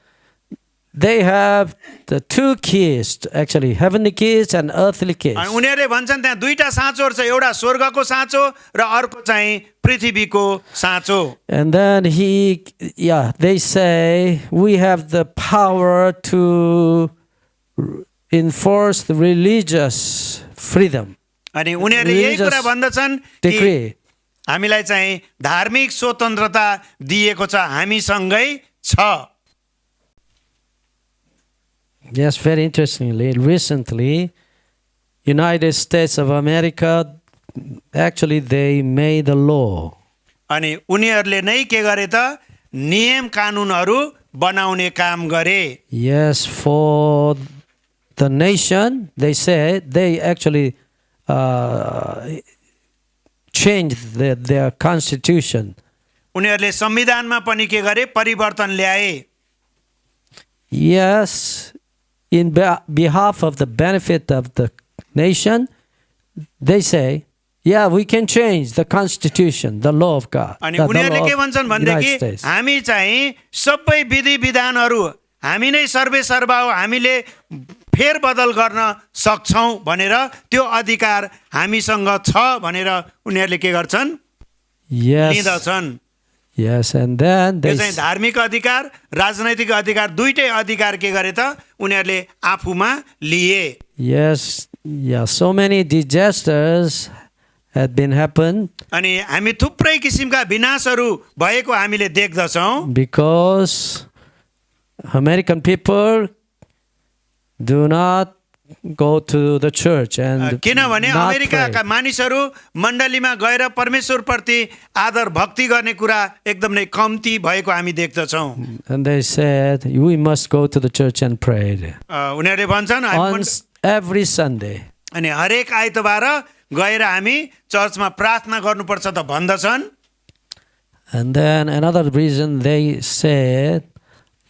they have the two keys, actually, heavenly keys and earthly keys. अनि उनीहरूले भन्छन् त्यहाँ दुईटा साँचोहरू छ, एउटा स्वर्गको साँचो र अर्को चाहिँ पृथ्वीको साँचो। And then they say we have the power to enforce the religious freedom. अनि उनीहरूले यही कुरा भन्दछन् कि हामीलाई चाहिँ धार्मिक स्वतन्त्रता दिएको छ, हामीसँगै छ। Yes, very interestingly, recently, United States of America, actually they made a law. अनि उनीहरूले नै के गरे त, नियम कानुनहरू बनाउने काम गरे। Yes, for the nation, they said they actually changed their constitution. उनीहरूले संविधानमा पनि के गरे, परिवर्तन ल्याए। Yes, in behalf of the benefit of the nation, they say, we can change the constitution, the law of God. अनि उनीहरूले के भन्छन् भनेदेखि हामी चाहिँ सबै विधि विधानहरू हामी नै सर्वे सर्वा हो, हामीले फेरबदल गर्न सक्छौं भनेर त्यो अधिकार हामीसँग छ भनेर उनीहरूले के गर्छन्, लिँदछन्। Yes, and then यो चाहिँ धार्मिक अधिकार, राजनैतिक अधिकार, दुईटै अधिकार के गरे त, उनीहरूले आफूमा लिए। Yes, so many disasters had been happened. अनि हामी थुप्रै किसिमका विनाशहरू भएको हामीले देख्दछौं। Because American people do not go to the church and किनभने not अमेरिकाका pray. मानिसहरू मण्डलीमा गएर परमेश्वरप्रति आदर भक्ति गर्ने कुरा एकदम नै कम्ती भएको हामी देख्दछौँ। And they said, we must go to the church and pray उनीहरूले भन्छन् हामी on every Sunday. अनि हरेक आइतबार गएर हामी चर्चमा प्रार्थना गर्नुपर्छ त भन्दछन्। And then another reason they said,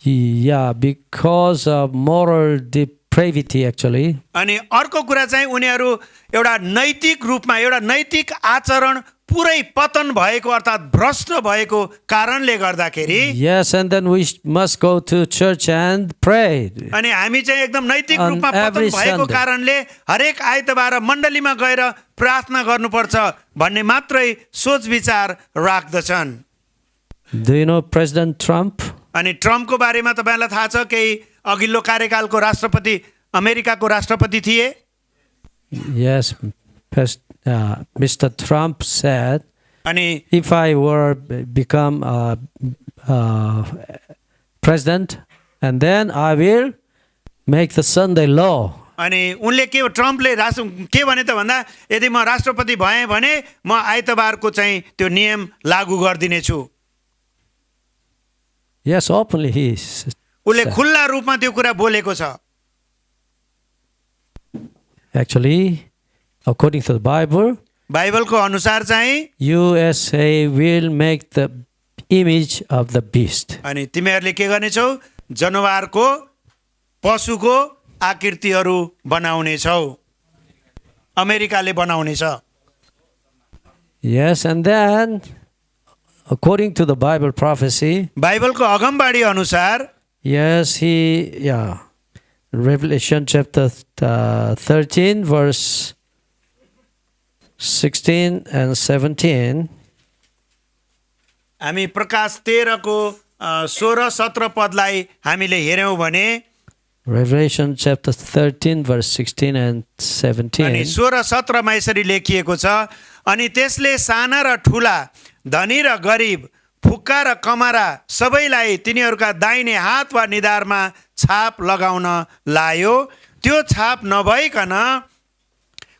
yeah, because of moral depravity actually. अनि अर्को कुरा चाहिँ उनीहरू एउटा नैतिक रूपमा एउटा नैतिक आचरण पुरै पतन भएको अर्थात् भ्रष्ट भएको कारणले गर्दाखेरि Yes, and then we must go to church and pray. अनि हामी चाहिँ एकदम नैतिक On रूपमा पतन every भएको Sunday. कारणले हरेक आइतबार मण्डलीमा गएर प्रार्थना गर्नुपर्छ भन्ने मात्रै सोच विचार राख्दछन्। Do you know President Trump? अनि ट्रम्पको बारेमा तपाईँलाई थाहा छ केही अघिल्लो कार्यकालको राष्ट्रपति अमेरिकाको राष्ट्रपति थिए। Yes, Mr. Trump said, अनि if I were become president, and then I will make the Sunday law. अनि उनले ट्रम्पले के भने त भन्दा यदि म राष्ट्रपति भएँ भने म आइतबारको चाहिँ त्यो नियम लागू गरिदिनेछु। Yes, openly he said. उसले खुल्ला रूपमा त्यो कुरा बोलेको छ। Actually, according to the Bible, बाइबलको अनुसार चाहिँ USA will make the image of the beast. अनि तिमीहरूले के गर्नेछौ जनावरको पशुको आकृतिहरू बनाउनेछौ। अमेरिकाले बनाउनेछ। Yes, and then according to the Bible prophecy, बाइबलको अगमबाडी अनुसार yes, Revelation chapter 13, verse 16 and 17. हामी प्रकाश 13 को 16-17 पदलाई हामीले हेर्यौं भने Revelation chapter 13, verse 16 and 17. अनि 16-17 मा यसरी लेखिएको छ, अनि त्यसले साना र ठुला, धनी र गरिब, फुक्का र कमारा सबैलाई तिनीहरूका दाहिने हात वा निधारमा छाप लगाउन लायो। त्यो छाप नभइकन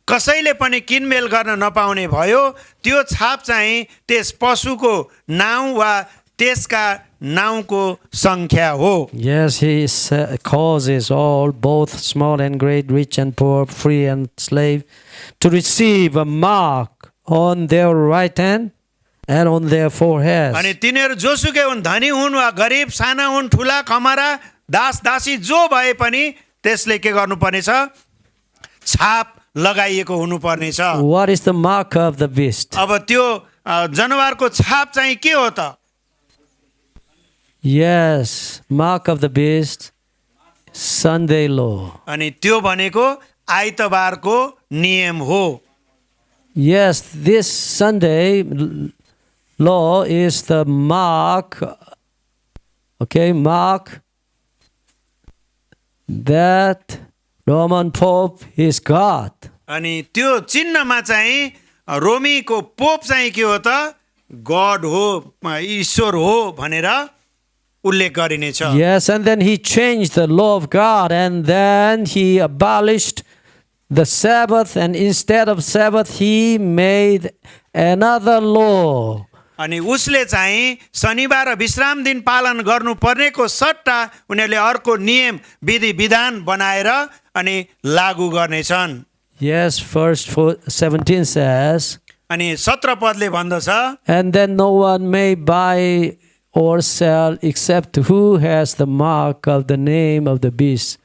कसैले पनि किनमेल गर्न नपाउने भयो। त्यो छाप चाहिँ त्यस पशुको नाउँ वा त्यसका नाउँको संख्या हो। Yes, he causes all, both small and great, rich and poor, free and slave, to receive a mark on their right hand and on their foreheads. अनि तिनीहरू जोसुकै हुन्, धनी हुन् वा गरिब, साना हुन्, ठुला, कमारा, दास दासी जो भए पनि त्यसले के गर्नुपर्नेछ? छाप लगाइएको हुनुपर्नेछ। What is the mark of the beast? अब त्यो जनावरको छाप चाहिँ के हो त? Yes, mark of the beast, Sunday law. अनि त्यो भनेको आइतबारको नियम हो। Yes, this Sunday law is the mark, mark that Roman Pope is God. अनि त्यो चिन्हमा चाहिँ रोमीको पोप चाहिँ के हो त? गॉड हो, ईश्वर हो भनेर उल्लेख गरिनेछ। Yes, and then he changed the law of God, and then he abolished the Sabbath, and instead of Sabbath he made another law. अनि उसले चाहिँ शनिबार र विश्राम दिन पालन गर्नुपर्नेको सट्टा उनीहरूले अर्को नियम विधि विधान बनाएर अनि लागू गर्नेछन्। Yes, verse 17 says, अनि 17 पदले भन्दछ, and then no one may buy or sell except who has the mark of the name of the beast.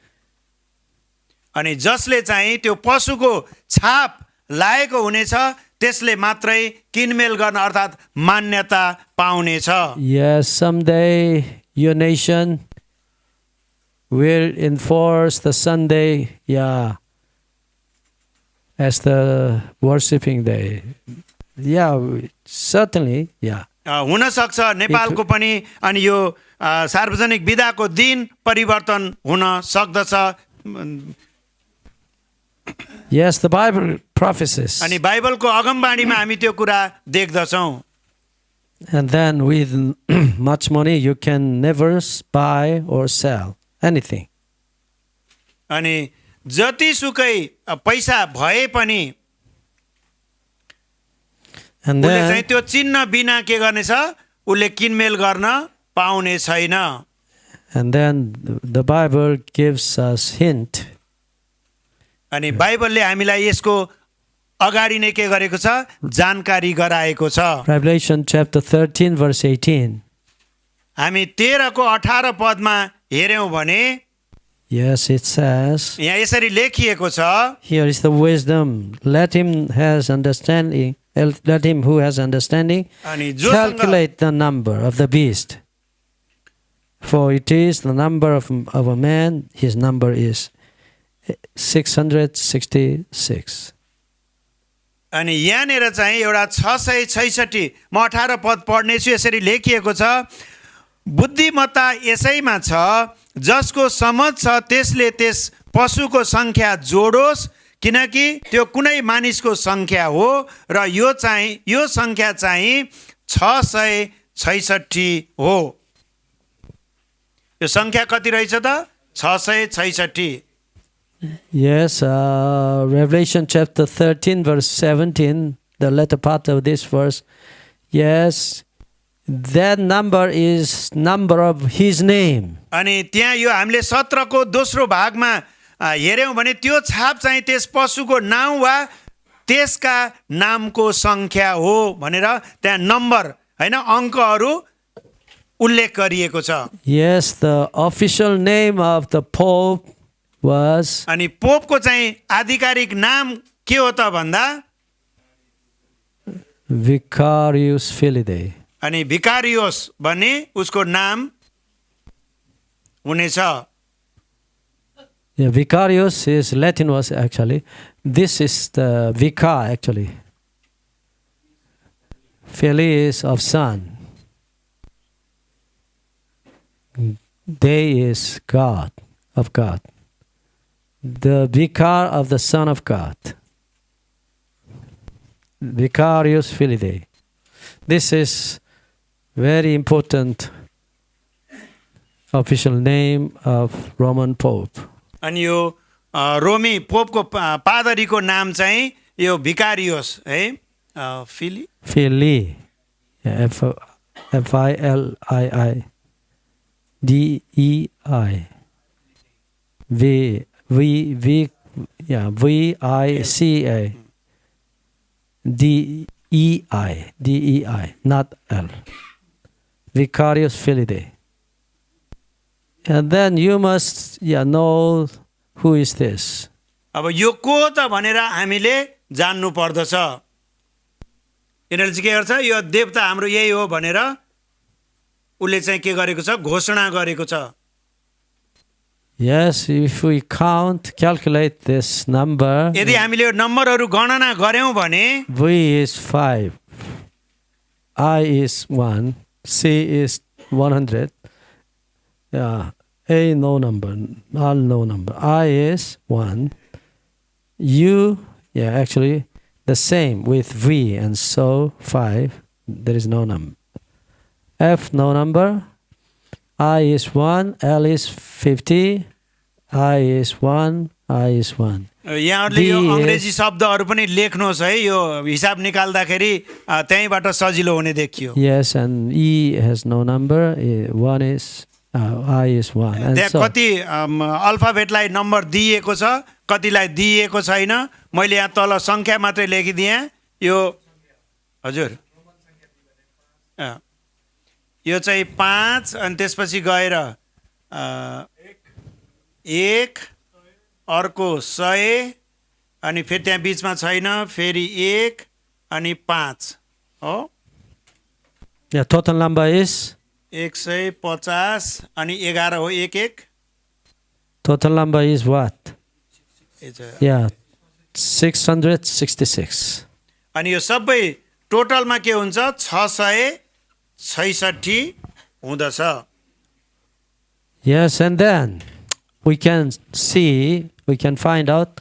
अनि जसले चाहिँ त्यो पशुको छाप लाएको हुनेछ त्यसले मात्रै किनमेल गर्न अर्थात् मान्यता पाउनेछ। Yes, someday your nation will enforce the Sunday, as the worshiping day. Certainly, हुन सक्छ नेपालको पनि अनि यो सार्वजनिक बिदाको दिन परिवर्तन हुन सक्दछ। Yes, the Bible prophesies. अनि बाइबलको अगमबाणीमा हामी त्यो कुरा देख्दछौँ। And then with much money you can never buy or sell anything. अनि जतिसुकै पैसा भए पनि And उसले चाहिँ then, त्यो चिन्ह बिना के गर्नेछ उसले किनमेल गर्न पाउने छैन and then the Bible gives us hint. अनि बाइबलले हामीलाई यसको अगाडि नै के गरेको छ जानकारी गराएको छ Revelation chapter 13 verse 18. हामी 13 को 18 पदमा हेर्यौं भने Yes, it says, यहाँ यसरी लेखिएको छ here is the wisdom. Let him who has understanding अनि जोसँग calculate the number of the beast. For it is the number of a man, his number is 666. अनि यहाँनिर चाहिँ एउटा 666 म 18 पद पढ्नेछु यसरी लेखिएको छ बुद्धिमत्ता यसैमा छ जसको समझ छ त्यसले त्यस पशुको संख्या जोडोस् किनकि त्यो कुनै मानिसको संख्या हो र यो संख्या चाहिँ 666 हो यो संख्या कति रहेछ त 666 Yes, Revelation chapter 13 verse 17, the latter part of this verse. Yes, that number is number of his name. अनि त्यहाँ यो हामीले 17 को दोस्रो भागमा हेर्यौं भने त्यो छाप चाहिँ त्यस पशुको नाम वा त्यसका नामको संख्या हो भनेर त्यहाँ नम्बर हैन अंकहरू उल्लेख गरिएको छ Yes, the official name of the Pope was अनि पोपको चाहिँ आधिकारिक नाम के हो त भन्दा Vicarius Filidae. अनि भिकारियोस भन्ने उसको नाम हुनेछ Yeah, Vicarius is Latin was actually. This is the vicar actually. Fili is of son. They is God, of God. The vicar of the Son of God. Vicarius Filidae. This is very important official name of Roman Pope. अनि यो रोमी पोपको पादरीको नाम चाहिँ यो भिकारियोस है फिली Fili. Filii. DEI. VICA. DEI. Not L. Vicarius Filidae. And then you must know who is this. अब यो को त भनेर हामीले जान्नु पर्दछ यिनीहरूले चाहिँ के गर्छ यो देवता हाम्रो यही हो भनेर उसले चाहिँ के गरेको छ घोषणा गरेको छ Yes, if we calculate this number, यदि हामीले यो नम्बरहरू गणना गर्यौं भने V is 5, I is 1, C is 100, A no number, all no number, I is 1, U, actually the same with V, and so 5, there is no number. F no number, I is 1, L is 50, I is 1, I is 1. यहाँहरूले यो अंग्रेजी शब्दहरू पनि लेख्नुहोस् है यो हिसाब निकाल्दाखेरि त्यहीबाट सजिलो हुने देखियो Yes, and E has no number, 1 is, I is 1. And त्यहाँ so, कति अल्फाबेटलाई नम्बर दिएको छ कतिलाई दिएको छैन मैले यहाँ तल संख्या मात्रै लेखिदिएँ यो हजुर यो चाहिँ 5 अनि त्यसपछि गएर 1 अर्को 100 अनि फेरि त्यहाँ बीचमा छैन फेरि 1 अनि 5 हो yeah, total number is? 150 अनि 11 हो 1 Total number is what? It's a- Yeah, 666. अनि यो सबै टोटलमा के हुन्छ 666 हुँदछ Yes, and then we can find out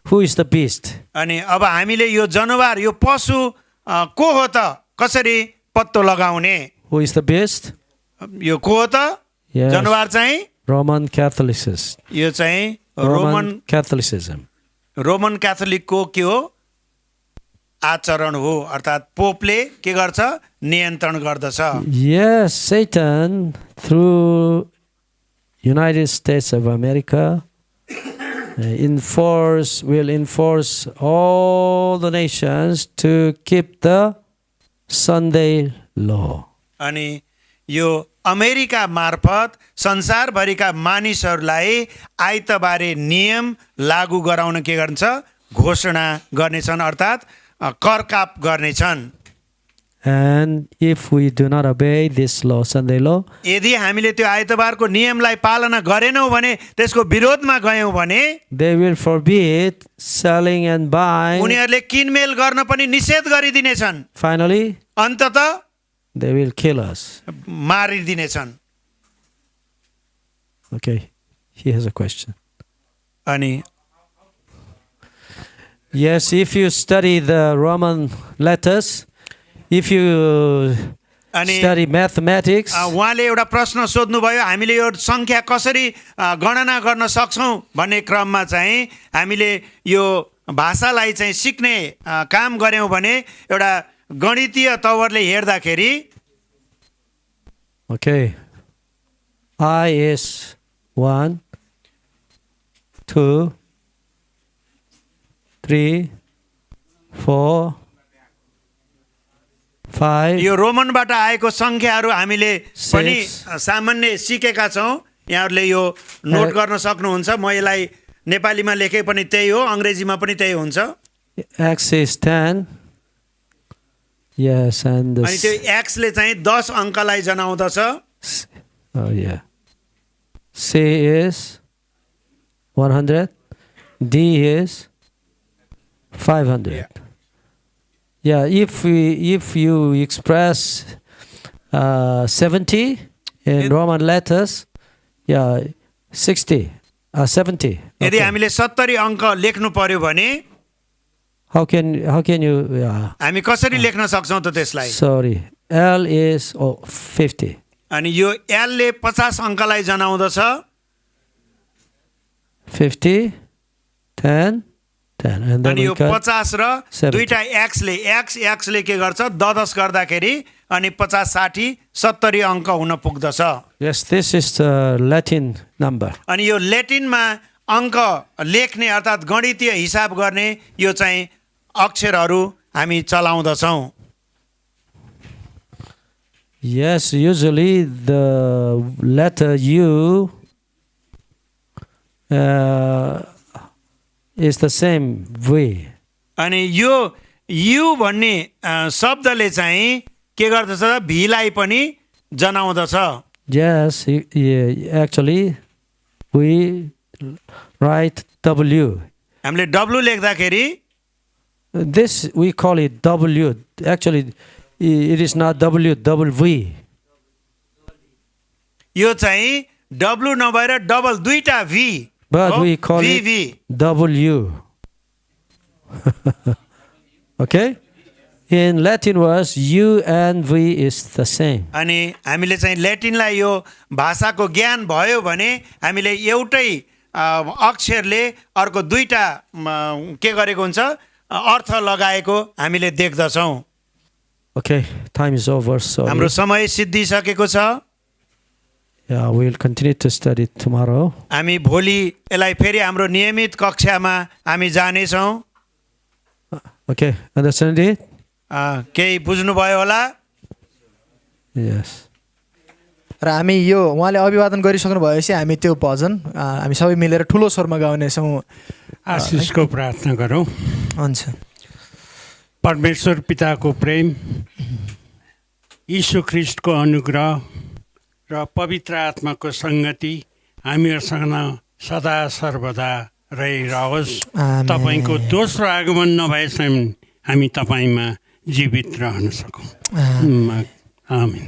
who is the beast. अनि अब हामीले यो जनावर यो पशु को हो त कसरी पत्तो लगाउने Who is the beast? यो को हो त Yes. जनावर चाहिँ Roman Catholicism. यो चाहिँ Roman Catholicism. रोमन क्याथोलिकको के हो आचरण हो अर्थात् पोपले के गर्छ नियन्त्रण गर्दछ Yes, Satan through United States of America will enforce all the nations to keep the Sunday law. अनि यो अमेरिका मार्फत संसारभरिका मानिसहरूलाई आइतबारे नियम लागू गराउन के गर्छ घोषणा गर्नेछन् अर्थात् करकाप गर्नेछन् And if we do not obey this law, Sunday law, यदि हामीले त्यो आइतबारको नियमलाई पालना गरेनौँ भने त्यसको विरोधमा गयौँ भने they will forbid selling and buying. उनीहरूले किनमेल गर्न पनि निषेध गरिदिनेछन् Finally, अन्ततः they will kill us. मारिदिनेछन् Okay, he has a question. अनि Yes, if you study the Roman letters, if you अनि study mathematics, उहाँले एउटा प्रश्न सोध्नुभयो हामीले यो सङ्ख्या कसरी गणना गर्न सक्छौँ भन्ने क्रममा चाहिँ हामीले यो भाषालाई चाहिँ सिक्ने काम गऱ्यौँ भने एउटा गणितीय तवरले हेर्दाखेरि okay, I is 1, 2, 3, 4, 5, यो रोमनबाट आएको सङ्ख्याहरू हामीले पनि 6, सामान्य सिकेका छौँ यहाँहरूले यो नोट गर्न सक्नुहुन्छ म यसलाई नेपालीमा लेखे पनि त्यही हो अङ्ग्रेजीमा पनि त्यही हुन्छ X is 10. Yes, and अनि त्यो एक्सले चाहिँ 10 अङ्कलाई जनाउँदछ oh yeah. C is 100. D is 500. Yeah, if you express 70 in Roman letters, yeah, 60, 70. यदि Okay. हामीले 70 अङ्क लेख्नु पर्यो भने How can you? Yeah. हामी कसरी लेख्न सक्छौँ त त्यसलाई Sorry, L is 50. अनि यो एलले 50 अङ्कलाई जनाउँदछ 50, 10, 10, and then अनि we यो got 50 र 70. दुईटा एक्सले के गर्छ 10 गर्दाखेरि अनि 50 60 70 अङ्क हुन पुग्दछ yes, this is the Latin number. अनि यो ल्याटिनमा अङ्क लेख्ने अर्थात् गणितीय हिसाब गर्ने यो चाहिँ अक्षरहरू हामी चलाउँदछौँ Yes, usually the letter U is the same way. अनि यो यु भन्ने शब्दले चाहिँ के गर्दछ भीलाई पनि जनाउँदछ Yes, actually we write W. हामीले डब्लु लेख्दाखेरि This we call it W. Actually, it is not W, double V. यो चाहिँ डब्लु नभएर डबल दुईटा भी But we call VV. it W. Okay? In Latin words, U and V is the same. अनि हामीले चाहिँ ल्याटिनलाई यो भाषाको ज्ञान भयो भने हामीले एउटै अक्षरले अर्को दुईटा के गरेको हुन्छ अर्थ लगाएको हामीले देख्दछौँ Okay, time is over. So हाम्रो समय सिद्धिसकेको छ yeah, we'll continue to study tomorrow. हामी भोलि यसलाई फेरि हाम्रो नियमित कक्षामा हामी जानेछौँ Okay, understand it? केही बुझ्नुभयो होला Yes. र हामी यो उहाँले अभिवादन गरिसक्नु भएपछि हामी त्यो भजन हामी सबै मिलेर ठुलो स्वरमा गाउनेछौँ आशिषको प्रार्थना गरौँ हुन्छ परमेश्वर पिताको प्रेम यीशु ख्रीष्टको अनुग्रह र पवित्र आत्माको सङ्गति हामीहरूसँग सदा सर्वदा रहिरहोस् आमेन। तपाईँको दोस्रो आगमन नभएसम्म हामी तपाईँमा जीवित रहन सकौँ आमेन।